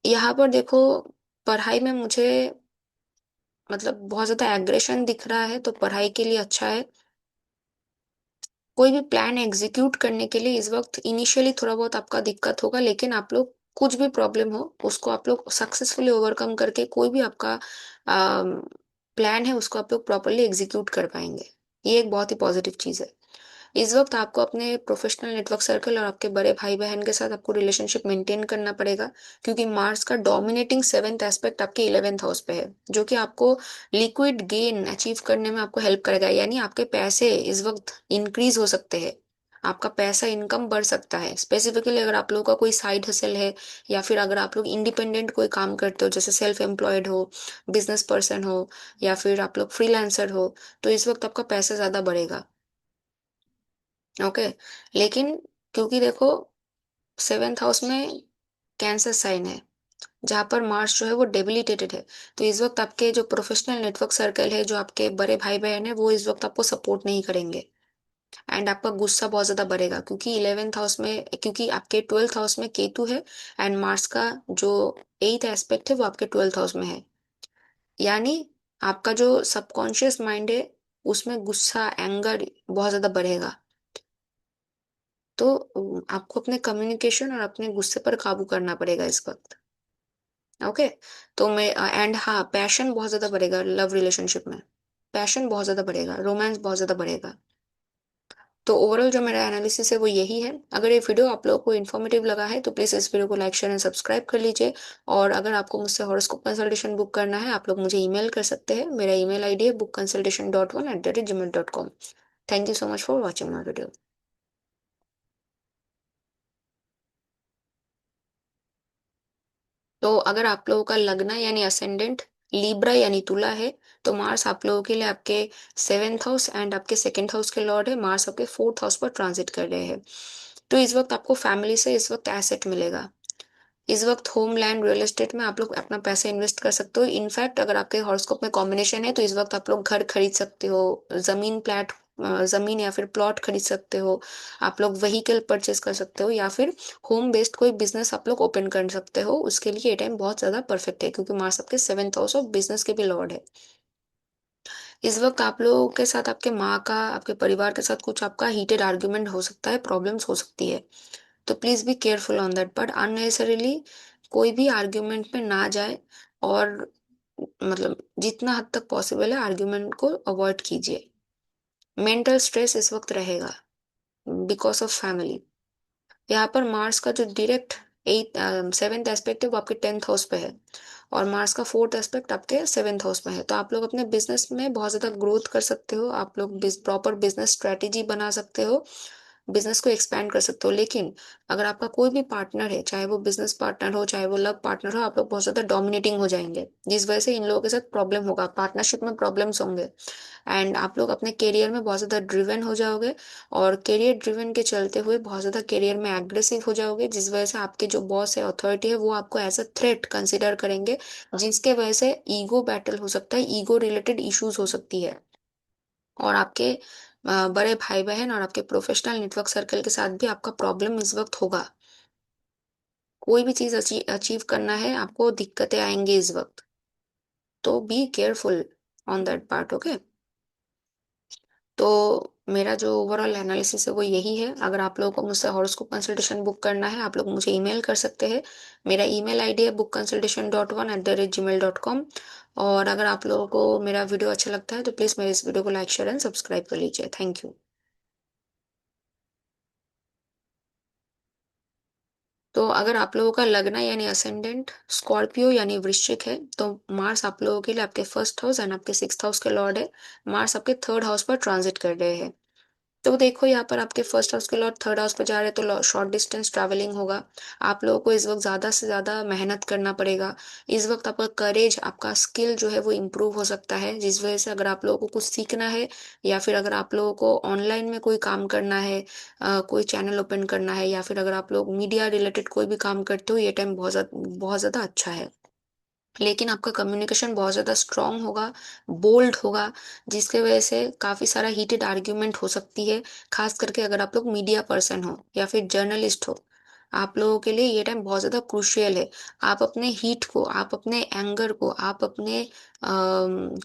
यहाँ पर देखो, पढ़ाई में मुझे मतलब बहुत ज्यादा एग्रेशन दिख रहा है, तो पढ़ाई के लिए अच्छा है। कोई भी प्लान एग्जीक्यूट करने के लिए इस वक्त इनिशियली थोड़ा बहुत आपका दिक्कत होगा, लेकिन आप लोग कुछ भी प्रॉब्लम हो उसको आप लोग सक्सेसफुली ओवरकम करके कोई भी आपका प्लान है उसको आप लोग प्रॉपरली एग्जीक्यूट कर पाएंगे। ये एक बहुत ही पॉजिटिव चीज है। इस वक्त आपको अपने प्रोफेशनल नेटवर्क सर्कल और आपके बड़े भाई बहन के साथ आपको रिलेशनशिप मेंटेन करना पड़ेगा, क्योंकि मार्स का डोमिनेटिंग सेवेंथ एस्पेक्ट आपके इलेवेंथ हाउस पे है, जो कि आपको लिक्विड गेन अचीव करने में आपको हेल्प करेगा। यानी आपके पैसे इस वक्त इंक्रीज हो सकते हैं, आपका पैसा इनकम बढ़ सकता है। स्पेसिफिकली अगर आप लोगों का कोई साइड हसल है, या फिर अगर आप लोग इंडिपेंडेंट कोई काम करते हो, जैसे सेल्फ एम्प्लॉयड हो, बिजनेस पर्सन हो, या फिर आप लोग फ्रीलांसर हो, तो इस वक्त आपका पैसा ज्यादा बढ़ेगा। ओके। लेकिन क्योंकि देखो, सेवेंथ हाउस में कैंसर साइन है, जहां पर मार्स जो है वो डेबिलिटेटेड है। तो इस वक्त आपके जो प्रोफेशनल नेटवर्क सर्कल है, जो आपके बड़े भाई बहन है, वो इस वक्त आपको सपोर्ट नहीं करेंगे। एंड आपका गुस्सा बहुत ज्यादा बढ़ेगा, क्योंकि इलेवेंथ हाउस में, क्योंकि आपके ट्वेल्थ हाउस में केतु है, एंड मार्स का जो एथ एस्पेक्ट है वो आपके ट्वेल्थ हाउस में है। यानी आपका जो सबकॉन्शियस माइंड है उसमें गुस्सा, एंगर बहुत ज्यादा बढ़ेगा। तो आपको अपने कम्युनिकेशन और अपने गुस्से पर काबू करना पड़ेगा इस वक्त। ओके। तो मैं एंड हाँ, पैशन बहुत ज्यादा बढ़ेगा लव रिलेशनशिप में। पैशन बहुत ज्यादा बढ़ेगा, रोमांस बहुत ज्यादा बढ़ेगा। तो ओवरऑल जो मेरा एनालिसिस है वो यही है। अगर ये वीडियो आप लोगों को इन्फॉर्मेटिव लगा है तो प्लीज इस वीडियो को लाइक शेयर एंड सब्सक्राइब कर लीजिए। और अगर आपको मुझसे हॉरोस्कोप कंसल्टेशन बुक करना है, आप लोग मुझे ईमेल कर सकते हैं। मेरा ईमेल आईडी है bookconsultation.1@gmail.com। Thank you so much for watching my video. तो अगर आप लोगों का लग्न यानी असेंडेंट लीब्रा यानी तुला है, तो मार्स आप लोगों के लिए आपके सेवेंथ हाउस एंड आपके सेकंड हाउस के लॉर्ड है। मार्स आपके फोर्थ हाउस पर ट्रांजिट कर रहे हैं। तो इस वक्त आपको फैमिली से इस वक्त एसेट मिलेगा। इस वक्त होम लैंड रियल एस्टेट में आप लोग अपना पैसा इन्वेस्ट कर सकते हो। इनफैक्ट अगर आपके हॉरोस्कोप में कॉम्बिनेशन है तो इस वक्त आप लोग घर खरीद सकते हो, जमीन प्लाट जमीन या फिर प्लॉट खरीद सकते हो। आप लोग व्हीकल परचेस कर सकते हो, या फिर होम बेस्ड कोई बिजनेस आप लोग ओपन कर सकते हो। उसके लिए ये टाइम बहुत ज्यादा परफेक्ट है, क्योंकि मार्स आपके सेवेंथ हाउस ऑफ बिजनेस के भी लॉर्ड है। इस वक्त आप लोगों के साथ आपके माँ का, आपके परिवार के साथ कुछ आपका हीटेड आर्ग्यूमेंट हो सकता है, प्रॉब्लम्स हो सकती है। तो please be careful on that, but unnecessarily कोई भी आर्ग्यूमेंट में ना जाए। और मतलब जितना हद तक पॉसिबल है आर्ग्यूमेंट को अवॉइड कीजिए। मेंटल स्ट्रेस इस वक्त रहेगा बिकॉज ऑफ फैमिली। यहाँ पर मार्स का जो डायरेक्ट एट सेवेंथ एस्पेक्ट है वो आपके टेंथ हाउस पे है, और मार्स का फोर्थ एस्पेक्ट आपके सेवेंथ हाउस में है। तो आप लोग अपने बिजनेस में बहुत ज्यादा ग्रोथ कर सकते हो, आप लोग प्रॉपर बिजनेस स्ट्रेटेजी बना सकते हो। बिजनेस को एक्सपैंड कर सकते हो। लेकिन अगर आपका कोई भी पार्टनर है, चाहे वो बिजनेस पार्टनर हो चाहे वो लव पार्टनर हो, आप लोग बहुत ज्यादा डोमिनेटिंग हो जाएंगे, जिस वजह से इन लोगों के साथ प्रॉब्लम होगा, पार्टनरशिप में प्रॉब्लम्स होंगे। एंड आप लोग अपने करियर में बहुत ज्यादा ड्रिवन हो जाओगे, और करियर ड्रिवन के चलते हुए बहुत ज्यादा करियर में एग्रेसिव हो जाओगे, जिस वजह से आपके जो बॉस है, अथॉरिटी है, वो आपको एज अ थ्रेट कंसिडर करेंगे, जिसके वजह से ईगो बैटल हो सकता है, ईगो रिलेटेड इश्यूज हो सकती है। और आपके बड़े भाई बहन और आपके प्रोफेशनल नेटवर्क सर्कल के साथ भी आपका प्रॉब्लम इस वक्त होगा। कोई भी चीज अचीव करना है, आपको दिक्कतें आएंगी इस वक्त। तो be careful on that part, okay. तो मेरा जो ओवरऑल एनालिसिस है वो यही है। अगर आप लोगों को मुझसे हॉरोस्कोप कंसल्टेशन बुक करना है, आप लोग मुझे ईमेल कर सकते हैं। मेरा ईमेल आईडी है bookconsultation.1@gmail.com। और अगर आप लोगों को मेरा वीडियो अच्छा लगता है तो प्लीज़ मेरे इस वीडियो को लाइक शेयर एंड सब्सक्राइब कर लीजिए। Thank you. तो अगर आप लोगों का लगना यानी असेंडेंट स्कॉर्पियो यानी वृश्चिक है, तो मार्स आप लोगों के लिए आपके फर्स्ट हाउस एंड आपके सिक्स्थ हाउस के लॉर्ड है। मार्स आपके थर्ड हाउस पर ट्रांजिट कर रहे हैं। तो देखो यहाँ पर आपके फर्स्ट हाउस के लॉर्ड थर्ड हाउस पे जा रहे हैं, तो शॉर्ट डिस्टेंस ट्रैवलिंग होगा। आप लोगों को इस वक्त ज्यादा से ज्यादा मेहनत करना पड़ेगा। इस वक्त आपका करेज, आपका स्किल जो है वो इम्प्रूव हो सकता है, जिस वजह से अगर आप लोगों को कुछ सीखना है, या फिर अगर आप लोगों को ऑनलाइन में कोई काम करना है, कोई चैनल ओपन करना है, या फिर अगर आप लोग मीडिया रिलेटेड कोई भी काम करते हो, ये टाइम बहुत ज्यादा अच्छा है। लेकिन आपका कम्युनिकेशन बहुत ज्यादा स्ट्रांग होगा, बोल्ड होगा, जिसके वजह से काफी सारा हीटेड आर्ग्यूमेंट हो सकती है। खास करके अगर आप लोग मीडिया पर्सन हो या फिर जर्नलिस्ट हो, आप लोगों के लिए ये टाइम बहुत ज्यादा क्रूशियल है। आप अपने हीट को, आप अपने एंगर को, आप अपने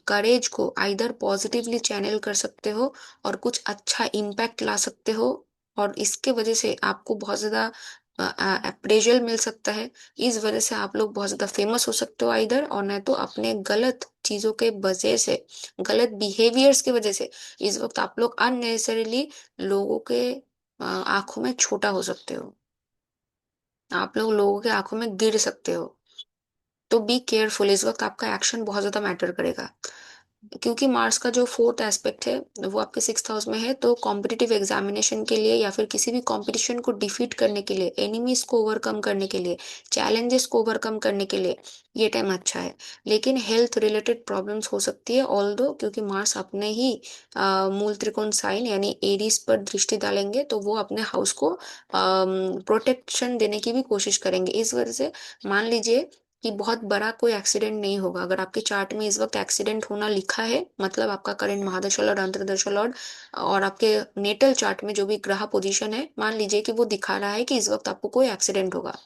करेज को आइदर पॉजिटिवली चैनल कर सकते हो और कुछ अच्छा इम्पैक्ट ला सकते हो, और इसके वजह से आपको बहुत ज्यादा अप्रेजल मिल सकता है। इस वजह से आप लोग बहुत ज्यादा फेमस हो सकते हो इधर, और नहीं तो अपने गलत चीजों के वजह से, गलत बिहेवियर्स की वजह से इस वक्त आप लोग अननेसेसरीली लोगों के आंखों में छोटा हो सकते हो। आप लोग लोगों के आंखों में गिर सकते हो। तो बी केयरफुल, इस वक्त आपका एक्शन बहुत ज्यादा मैटर करेगा। क्योंकि मार्स का जो फोर्थ एस्पेक्ट है वो आपके सिक्स्थ हाउस में है, तो कॉम्पिटिटिव एग्जामिनेशन के लिए या फिर किसी भी कंपटीशन को डिफीट करने के लिए, एनिमीज को ओवरकम करने के लिए, चैलेंजेस को ओवरकम करने के लिए ये टाइम अच्छा है। लेकिन हेल्थ रिलेटेड प्रॉब्लम्स हो सकती है, ऑल दो, क्योंकि मार्स अपने ही मूल त्रिकोण साइन यानी एरीज पर दृष्टि डालेंगे, तो वो अपने हाउस को प्रोटेक्शन देने की भी कोशिश करेंगे। इस वजह से मान लीजिए कि बहुत बड़ा कोई एक्सीडेंट नहीं होगा। अगर आपके चार्ट में इस वक्त एक्सीडेंट होना लिखा है, मतलब आपका करंट महादशा लॉर्ड, अंतर्दशा लॉर्ड और आपके नेटल चार्ट में जो भी ग्रह पोजीशन है, मान लीजिए कि वो दिखा रहा है कि इस वक्त आपको कोई एक्सीडेंट होगा,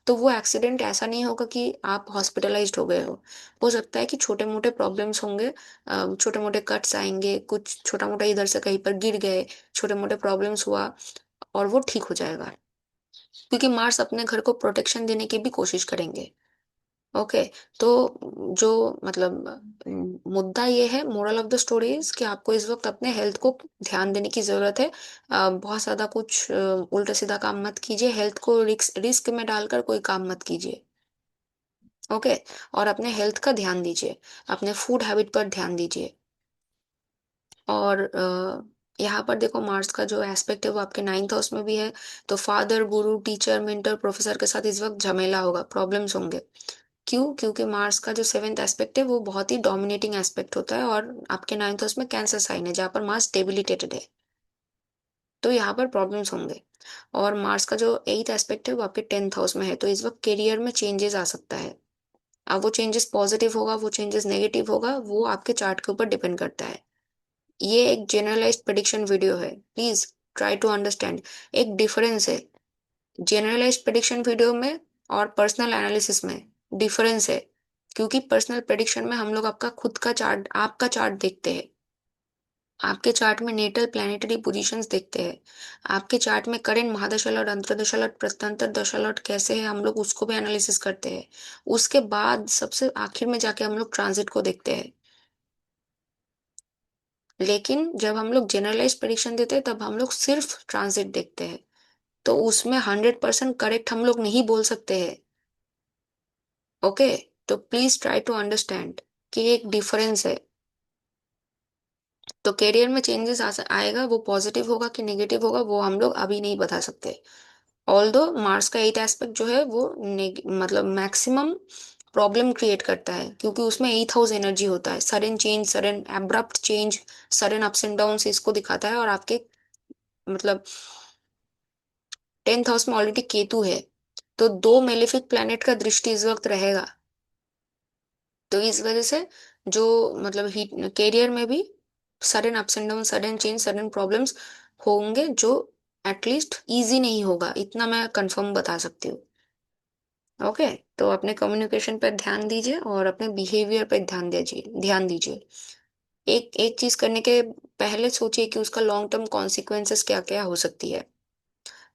तो वो एक्सीडेंट ऐसा नहीं होगा कि आप हॉस्पिटलाइज्ड हो गए हो सकता है कि छोटे मोटे प्रॉब्लम्स होंगे, छोटे मोटे कट्स आएंगे, कुछ छोटा मोटा इधर से कहीं पर गिर गए, छोटे मोटे प्रॉब्लम्स हुआ, और वो ठीक हो जाएगा, क्योंकि मार्स अपने घर को प्रोटेक्शन देने की भी कोशिश करेंगे। ओके। तो जो मतलब मुद्दा ये है, moral of the story is कि आपको इस वक्त अपने हेल्थ को ध्यान देने की जरूरत है। बहुत ज्यादा कुछ उल्टा सीधा काम मत कीजिए, हेल्थ को रिस्क रिस्क में डालकर कोई काम मत कीजिए। ओके। और अपने हेल्थ का ध्यान दीजिए, अपने फूड हैबिट पर ध्यान दीजिए। और यहाँ पर देखो मार्स का जो एस्पेक्ट है वो आपके नाइन्थ हाउस में भी है, तो फादर, गुरु, टीचर, मेंटर, प्रोफेसर के साथ इस वक्त झमेला होगा, प्रॉब्लम्स होंगे। क्यों? क्योंकि मार्स का जो सेवेंथ एस्पेक्ट है वो बहुत ही डोमिनेटिंग एस्पेक्ट होता है, और आपके नाइन्थ हाउस में कैंसर साइन है जहाँ पर मार्स डेबिलिटेटेड है, तो यहाँ पर प्रॉब्लम्स होंगे। और मार्स का जो एथ एस्पेक्ट है वो आपके टेंथ हाउस में है, तो इस वक्त करियर में चेंजेस आ सकता है। अब वो चेंजेस पॉजिटिव होगा, वो चेंजेस नेगेटिव होगा, वो आपके चार्ट के ऊपर डिपेंड करता है। ये एक जनरलाइज्ड प्रेडिक्शन वीडियो है, प्लीज ट्राई टू अंडरस्टैंड। एक डिफरेंस है जनरलाइज्ड प्रेडिक्शन वीडियो में और पर्सनल एनालिसिस में, डिफरेंस है। क्योंकि पर्सनल प्रेडिक्शन में हम लोग आपका खुद का चार्ट, आपका चार्ट देखते हैं, आपके चार्ट में नेटल प्लैनेटरी पोजीशंस देखते हैं, आपके चार्ट में करेंट महादशा लॉर्ड, अंतर्दशा लॉर्ड, प्रत्यंतर दशा लॉर्ड कैसे है, हम लोग उसको भी एनालिसिस करते हैं। उसके बाद सबसे आखिर में जाके हम लोग ट्रांजिट को देखते हैं। लेकिन जब हम लोग जनरलाइज प्रेडिक्शन देते हैं तब हम लोग सिर्फ ट्रांजिट देखते हैं, तो उसमें 100% करेक्ट हम लोग नहीं बोल सकते हैं। ओके। तो प्लीज ट्राई टू अंडरस्टैंड कि एक डिफरेंस है। तो करियर में चेंजेस आएगा, वो पॉजिटिव होगा कि नेगेटिव होगा वो हम लोग अभी नहीं बता सकते। ऑल्दो मार्स का 8 एस्पेक्ट जो है वो मतलब मैक्सिमम प्रॉब्लम क्रिएट करता है, क्योंकि उसमें 8 हाउस एनर्जी होता है। Sudden change, sudden abrupt change, sudden ups and down इसको दिखाता है। और आपके मतलब 10th हाउस में ऑलरेडी केतु है, तो दो मेलेफिक प्लैनेट का दृष्टि इस वक्त रहेगा। तो इस वजह से जो मतलब ही कैरियर में भी sudden ups and down, sudden change, sudden problems होंगे, जो एटलीस्ट इजी नहीं होगा, इतना मैं कंफर्म बता सकती हूँ। ओके। तो अपने कम्युनिकेशन पर ध्यान दीजिए और अपने बिहेवियर पर ध्यान दीजिए। एक एक चीज करने के पहले सोचिए कि उसका लॉन्ग टर्म कॉन्सिक्वेंसेस क्या क्या हो सकती है।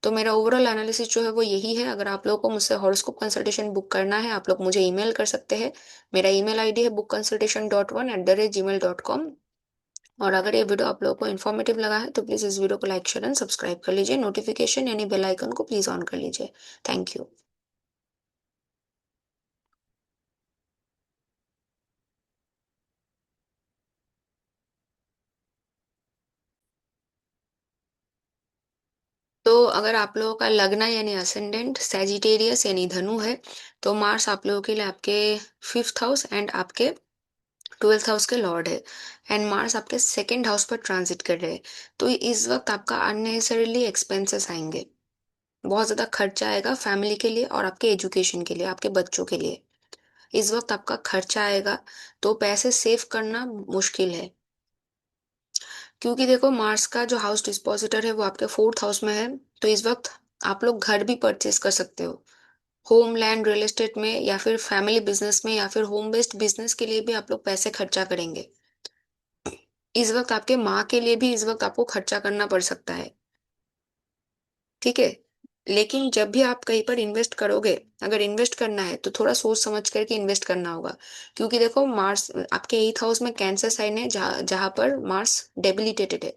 तो मेरा ओवरऑल एनालिसिस जो है वो यही है। अगर आप लोगों को मुझसे हॉरोस्कोप कंसल्टेशन बुक करना है, आप लोग मुझे ईमेल कर सकते हैं। मेरा ईमेल आईडी है bookconsultation.1@gmail.com। और अगर ये वीडियो आप लोगों को इन्फॉर्मेटिव लगा है तो प्लीज इस वीडियो को लाइक शेयर एंड सब्सक्राइब कर लीजिए। नोटिफिकेशन यानी बेल आइकन को प्लीज ऑन कर लीजिए। Thank you. तो अगर आप लोगों का लग्न यानी असेंडेंट सैजिटेरियस यानी धनु है, तो मार्स आप लोगों के लिए आपके 5th हाउस एंड आपके 12th हाउस के लॉर्ड है। एंड मार्स आपके 2nd हाउस पर ट्रांजिट कर रहे हैं। तो इस वक्त आपका अननेसेसरीली एक्सपेंसेस आएंगे, बहुत ज्यादा खर्चा आएगा फैमिली के लिए और आपके एजुकेशन के लिए, आपके बच्चों के लिए। इस वक्त आपका खर्चा आएगा, तो पैसे सेव करना मुश्किल है। क्योंकि देखो मार्स का जो हाउस डिस्पोजिटर है वो आपके 4th हाउस में है। तो इस वक्त आप लोग घर भी परचेस कर सकते हो, होम लैंड रियल एस्टेट में, या फिर फैमिली बिजनेस में, या फिर होम बेस्ड बिजनेस के लिए भी आप लोग पैसे खर्चा करेंगे। इस वक्त आपके माँ के लिए भी इस वक्त आपको खर्चा करना पड़ सकता है। ठीक है। लेकिन जब भी आप कहीं पर इन्वेस्ट करोगे, अगर इन्वेस्ट करना है तो थोड़ा सोच समझ करके इन्वेस्ट करना होगा। क्योंकि देखो मार्स आपके 8th हाउस में कैंसर साइन है, जहाँ जहाँ पर मार्स डेबिलिटेटेड है।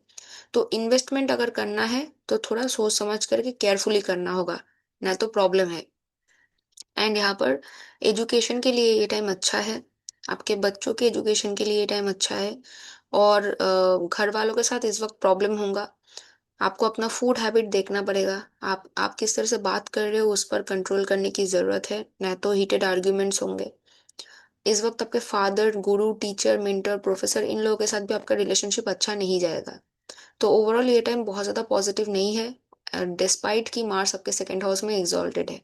तो इन्वेस्टमेंट अगर करना है तो थोड़ा सोच समझ करके केयरफुली करना होगा, ना तो प्रॉब्लम है। एंड यहाँ पर एजुकेशन के लिए ये टाइम अच्छा है, आपके बच्चों के एजुकेशन के लिए ये टाइम अच्छा है। और घर वालों के साथ इस वक्त प्रॉब्लम होगा। आपको अपना फूड हैबिट देखना पड़ेगा। आप किस तरह से बात कर रहे हो उस पर कंट्रोल करने की जरूरत है, नहीं तो हीटेड आर्ग्यूमेंट्स होंगे। इस वक्त आपके फादर, गुरु, टीचर, मेंटर, प्रोफेसर, इन लोगों के साथ भी आपका रिलेशनशिप अच्छा नहीं जाएगा। तो ओवरऑल ये टाइम बहुत ज्यादा पॉजिटिव नहीं है, डिस्पाइट कि मार्स आपके 2nd हाउस में एग्जॉल्टेड है।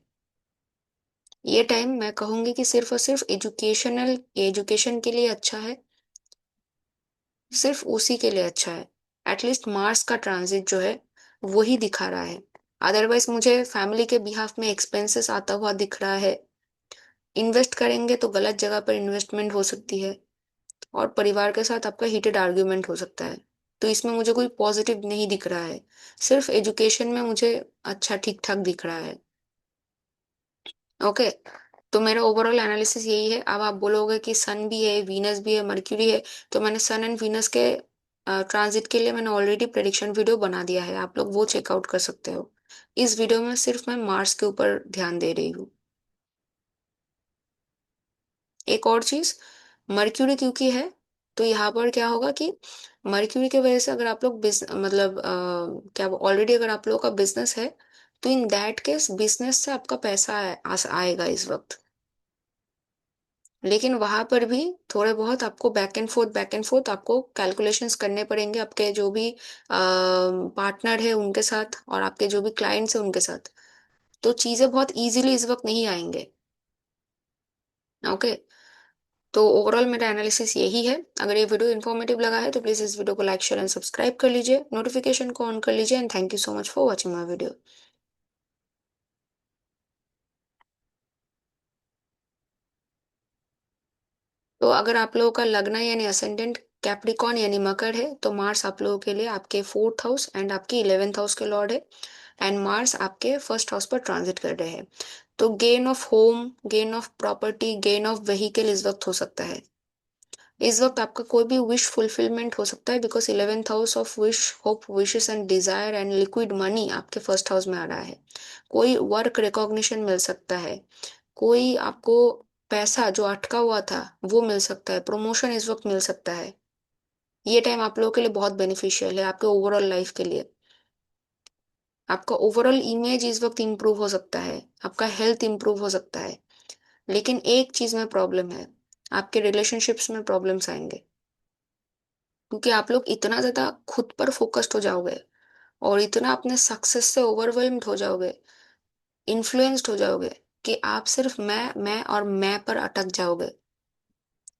ये टाइम मैं कहूंगी कि सिर्फ और सिर्फ एजुकेशन के लिए अच्छा है, सिर्फ उसी के लिए अच्छा है। एटलीस्ट मार्स का ट्रांजिट जो है वही दिखा रहा है। अदरवाइज मुझे फैमिली के बिहाफ में एक्सपेंसेस आता हुआ दिख रहा है। इन्वेस्ट करेंगे तो गलत जगह पर इन्वेस्टमेंट हो सकती है, और परिवार के साथ आपका हीटेड आर्ग्यूमेंट हो सकता है। तो इसमें मुझे कोई पॉजिटिव नहीं दिख रहा है। सिर्फ एजुकेशन में मुझे अच्छा ठीक ठाक दिख रहा है। ओके। तो मेरा ओवरऑल एनालिसिस यही है। अब आप बोलोगे कि सन भी है, वीनस भी है, मर्क्यूरी है। तो मैंने सन एंड वीनस के ट्रांजिट के लिए मैंने ऑलरेडी प्रेडिक्शन वीडियो बना दिया है, आप लोग वो चेकआउट कर सकते हो। इस वीडियो में सिर्फ मैं मार्स के ऊपर ध्यान दे रही हूँ। एक और चीज, मर्क्यूरी क्योंकि है, तो यहाँ पर क्या होगा कि मर्क्यूरी की वजह से अगर आप लोग मतलब क्या ऑलरेडी अगर आप लोगों का बिजनेस है, तो इन दैट केस बिजनेस से आपका पैसा आएगा इस वक्त। लेकिन वहां पर भी थोड़े बहुत आपको बैक एंड फोर्थ आपको कैलकुलेशंस करने पड़ेंगे, आपके जो भी पार्टनर है उनके साथ और आपके जो भी क्लाइंट्स है उनके साथ। तो चीजें बहुत इजीली इस वक्त नहीं आएंगे। ओके। तो ओवरऑल मेरा एनालिसिस यही है। अगर ये वीडियो इन्फॉर्मेटिव लगा है तो प्लीज इस वीडियो को लाइक शेयर एंड सब्सक्राइब कर लीजिए, नोटिफिकेशन को ऑन कर लीजिए। And thank you so much for watching my video. तो अगर आप लोगों का लग्न यानी असेंडेंट कैप्रिकॉन यानी मकर है, तो मार्स आप लोगों के लिए आपके 4th हाउस एंड आपकी 11th हाउस के लॉर्ड है। एंड मार्स आपके 1st हाउस पर ट्रांजिट कर रहे हैं। तो gain of home, gain of property, gain of vehicle इस वक्त हो सकता है। इस वक्त आपका कोई भी विश फुलफिलमेंट हो सकता है, because 11th house of wish, hope, wishes and desire and liquid money आपके 1st हाउस में आ रहा है। कोई वर्क रिकॉग्निशन मिल सकता है, कोई आपको पैसा जो अटका हुआ था वो मिल सकता है, प्रमोशन इस वक्त मिल सकता है। ये टाइम आप लोगों के लिए बहुत बेनिफिशियल है, आपके ओवरऑल लाइफ के लिए। आपका ओवरऑल इमेज इस वक्त इंप्रूव हो सकता है, आपका हेल्थ इंप्रूव हो सकता है। लेकिन एक चीज में प्रॉब्लम है, आपके रिलेशनशिप्स में प्रॉब्लम्स आएंगे, क्योंकि आप लोग इतना ज्यादा खुद पर फोकस्ड हो जाओगे और इतना अपने सक्सेस से ओवरवेल्म्ड हो जाओगे, इन्फ्लुएंस्ड हो जाओगे, कि आप सिर्फ मैं और मैं पर अटक जाओगे।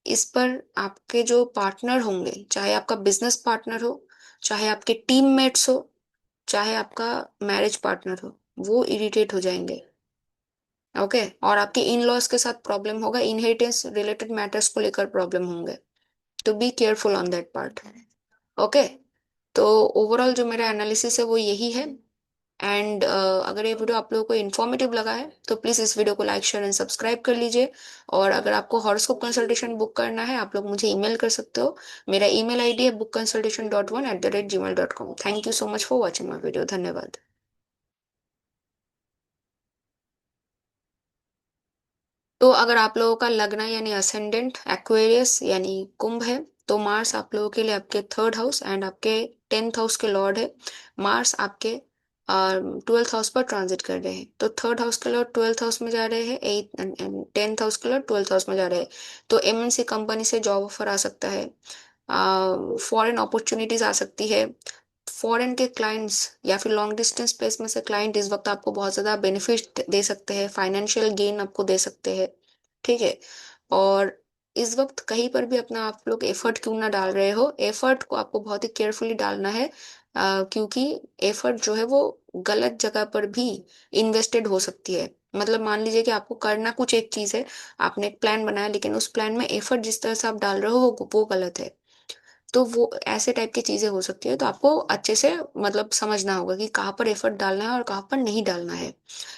इस पर आपके जो पार्टनर होंगे, चाहे आपका बिजनेस पार्टनर हो, चाहे आपके टीममेट्स हो, चाहे आपका मैरिज पार्टनर हो, वो इरिटेट हो जाएंगे। ओके। और आपके इन लॉज के साथ प्रॉब्लम होगा, इनहेरिटेंस रिलेटेड मैटर्स को लेकर प्रॉब्लम होंगे। तो be careful on that part. Okay. तो ओवरऑल जो मेरा एनालिसिस है वो यही है। एंड अगर ये वीडियो आप लोगों को इन्फॉर्मेटिव लगा है तो प्लीज इस वीडियो को लाइक शेयर एंड सब्सक्राइब कर लीजिए। और अगर आपको हॉरोस्कोप कंसल्टेशन बुक करना है, आप लोग मुझे ईमेल कर सकते हो। मेरा ईमेल आईडी है bookconsultation.1@gmail.com। Thank you so much for watching my video. धन्यवाद। तो अगर आप लोगों का लग्न यानी असेंडेंट एक्वेरियस यानी कुंभ है, तो मार्स आप लोगों के लिए आपके थर्ड हाउस एंड आपके टेंथ हाउस के लॉर्ड है। मार्स आपके ट्वेल्थ हाउस पर ट्रांजिट कर रहे हैं, तो थर्ड हाउस के लॉर्ड ट्वेल्थ हाउस में जा रहे हैं, एट टेंथ हाउस के लॉर्ड ट्वेल्थ हाउस में जा रहे हैं। तो एमएनसी कंपनी से जॉब ऑफर आ सकता है, फॉरेन अपॉर्चुनिटीज आ सकती है, फॉरेन के क्लाइंट्स या फिर लॉन्ग डिस्टेंस स्पेस में से क्लाइंट इस वक्त आपको बहुत ज्यादा बेनिफिट दे सकते हैं, फाइनेंशियल गेन आपको दे सकते हैं। ठीक है। और इस वक्त कहीं पर भी अपना आप लोग एफर्ट क्यों ना डाल रहे हो, एफर्ट को आपको बहुत ही केयरफुली डालना है। क्योंकि एफर्ट जो है वो गलत जगह पर भी इन्वेस्टेड हो सकती है। मतलब मान लीजिए कि आपको करना कुछ एक चीज है, आपने एक प्लान बनाया, लेकिन उस प्लान में एफर्ट जिस तरह से आप डाल रहे हो वो गलत है। तो वो ऐसे टाइप की चीजें हो सकती है, तो आपको अच्छे से मतलब समझना होगा कि कहाँ पर एफर्ट डालना है और कहाँ पर नहीं डालना है।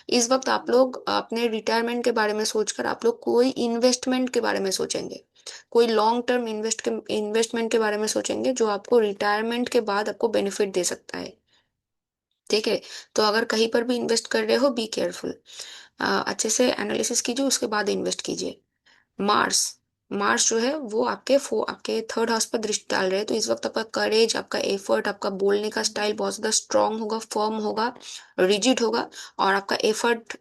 इस वक्त आप लोग अपने रिटायरमेंट के बारे में सोचकर आप लोग कोई इन्वेस्टमेंट के बारे में सोचेंगे, कोई लॉन्ग टर्म इन्वेस्टमेंट के बारे में सोचेंगे, जो आपको रिटायरमेंट के बाद आपको बेनिफिट दे सकता है। ठीक है। तो अगर कहीं पर भी इन्वेस्ट कर रहे हो, बी केयरफुल। अच्छे से एनालिसिस कीजिए, उसके बाद इन्वेस्ट कीजिए। मार्स मार्स जो है वो आपके थर्ड हाउस पर दृष्टि डाल रहे हैं, तो इस वक्त आपका करेज, आपका एफर्ट, आपका बोलने का स्टाइल बहुत ज्यादा स्ट्रांग होगा, फर्म होगा, रिजिड होगा। और आपका एफर्ट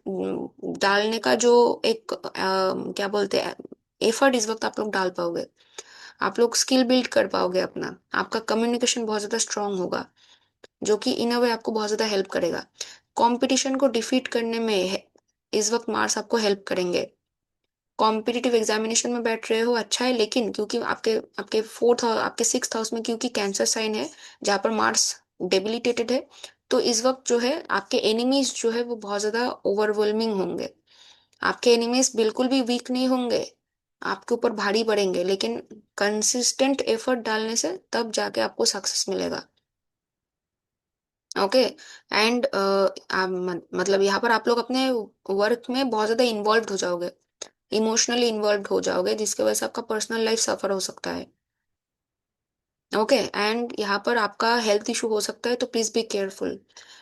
डालने का जो एक क्या बोलते हैं, एफर्ट इस वक्त आप लोग डाल पाओगे, आप लोग स्किल बिल्ड कर पाओगे अपना, आपका कम्युनिकेशन बहुत ज्यादा स्ट्रांग होगा, जो कि इन अ वे आपको बहुत ज्यादा हेल्प करेगा। कंपटीशन को डिफीट करने में इस वक्त मार्स आपको हेल्प करेंगे। कॉम्पिटिटिव एग्जामिनेशन में बैठ रहे हो, अच्छा है, लेकिन क्योंकि आपके आपके आपके सिक्स्थ हाउस में क्योंकि कैंसर साइन है, जहाँ पर मार्स डेबिलिटेटेड है, तो इस वक्त जो है आपके एनिमीज जो है वो बहुत ज्यादा ओवरवेलमिंग होंगे। आपके एनिमीज बिल्कुल भी वीक नहीं होंगे, आपके ऊपर भारी पड़ेंगे, लेकिन कंसिस्टेंट एफर्ट डालने से तब जाके आपको सक्सेस मिलेगा। ओके। एंड मतलब यहाँ पर आप लोग अपने वर्क में बहुत ज्यादा इन्वॉल्व हो जाओगे, इमोशनली इन्वॉल्व हो जाओगे, जिसकी वजह से आपका पर्सनल लाइफ सफर हो सकता है। ओके। एंड यहाँ पर आपका हेल्थ इशू हो सकता है, तो please be careful.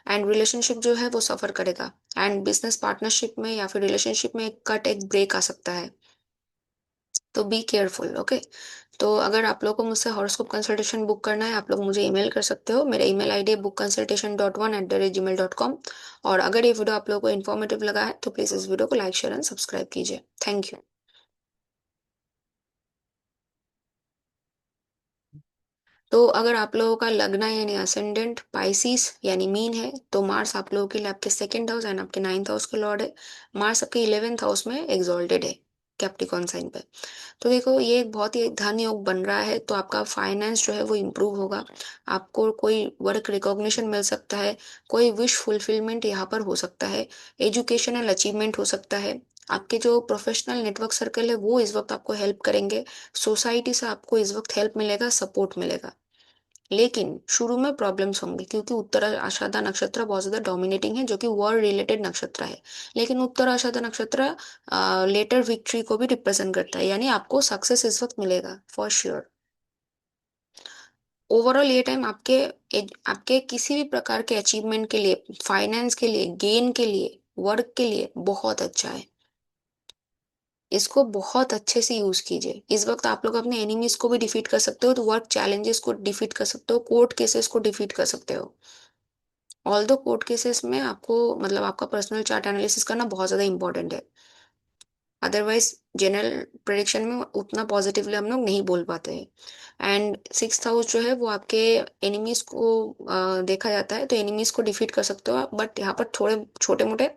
And relationship जो है वो सफर करेगा, एंड बिजनेस पार्टनरशिप में या फिर रिलेशनशिप में एक कट, एक ब्रेक आ सकता है। तो बी केयरफुल। ओके। तो अगर आप लोग को मुझसे हॉरोस्कोप कंसल्टेशन बुक करना है, आप लोग मुझे ईमेल कर सकते हो। मेरा ईमेल आईडी है bookconsultation.1@gmail.com। और अगर ये वीडियो आप लोगों को इन्फॉर्मेटिव लगा है तो प्लीज इस वीडियो को लाइक शेयर एंड सब्सक्राइब कीजिए। Thank you. तो अगर आप लोगों का लग्न यानी असेंडेंट पाइसिस यानी मीन है, तो मार्स आप लोगों के लिए आपके सेकंड हाउस एंड आपके नाइन्थ हाउस के लॉर्ड है। मार्स आपके इलेवेंथ हाउस में एग्जॉल्टेड है, कैप्रिकॉर्न साइन पे। तो देखो ये एक बहुत ही धन योग बन रहा है, तो आपका फाइनेंस जो है वो इम्प्रूव होगा, आपको कोई वर्क रिकॉग्निशन मिल सकता है, कोई विश फुलफिलमेंट यहाँ पर हो सकता है, एजुकेशनल अचीवमेंट हो सकता है। आपके जो प्रोफेशनल नेटवर्क सर्कल है वो इस वक्त आपको हेल्प करेंगे, सोसाइटी से आपको इस वक्त हेल्प मिलेगा, सपोर्ट मिलेगा। लेकिन शुरू में प्रॉब्लम्स होंगे, क्योंकि उत्तर आषाढ़ा नक्षत्र बहुत ज्यादा डोमिनेटिंग है, जो कि वॉर रिलेटेड नक्षत्र है। लेकिन उत्तर आषाढ़ा नक्षत्र लेटर विक्ट्री को भी रिप्रेजेंट करता है, यानी आपको सक्सेस इस वक्त मिलेगा फॉर श्योर। ओवरऑल ये टाइम आपके किसी भी प्रकार के अचीवमेंट के लिए, फाइनेंस के लिए, गेन के लिए, वर्क के लिए बहुत अच्छा है। इसको बहुत अच्छे से यूज कीजिए। इस वक्त आप लोग अपने एनिमीज को भी डिफीट कर सकते हो, तो वर्क चैलेंजेस को डिफीट कर सकते हो, कोर्ट केसेस को डिफीट कर सकते हो। ऑल दो कोर्ट केसेस में आपको मतलब आपका पर्सनल चार्ट एनालिसिस करना बहुत ज्यादा इंपॉर्टेंट है। अदरवाइज जनरल प्रेडिक्शन में उतना पॉजिटिवली हम लोग नहीं बोल पाते हैं। एंड सिक्स हाउस जो है वो आपके एनिमीज को देखा जाता है, तो एनिमीज को डिफीट कर सकते हो आप, बट यहाँ पर थोड़े छोटे मोटे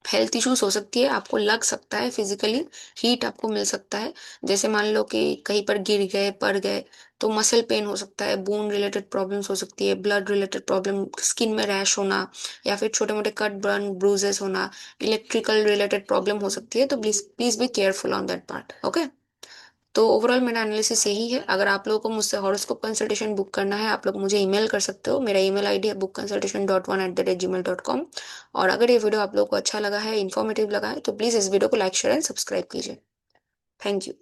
हेल्थ इश्यूज हो सकती है, आपको लग सकता है फिजिकली, हीट आपको मिल सकता है। जैसे मान लो कि कहीं पर गिर गए पड़ गए तो मसल पेन हो सकता है, बोन रिलेटेड प्रॉब्लम्स हो सकती है, ब्लड रिलेटेड प्रॉब्लम, स्किन में रैश होना, या फिर छोटे मोटे कट बर्न ब्रूजेस होना, इलेक्ट्रिकल रिलेटेड प्रॉब्लम हो सकती है। तो please please be careful on that part, okay. तो ओवरऑल मेरा एनालिसिस यही है। अगर आप लोगों को मुझसे हॉरोस्कोप कंसल्टेशन बुक करना है, आप लोग मुझे ईमेल कर सकते हो। मेरा ईमेल आईडी है bookconsultation.1@gmail.com। और अगर ये वीडियो आप लोगों को अच्छा लगा है, इन्फॉर्मेटिव लगा है, तो प्लीज़ इस वीडियो को लाइक शेयर एंड सब्सक्राइब कीजिए। Thank you.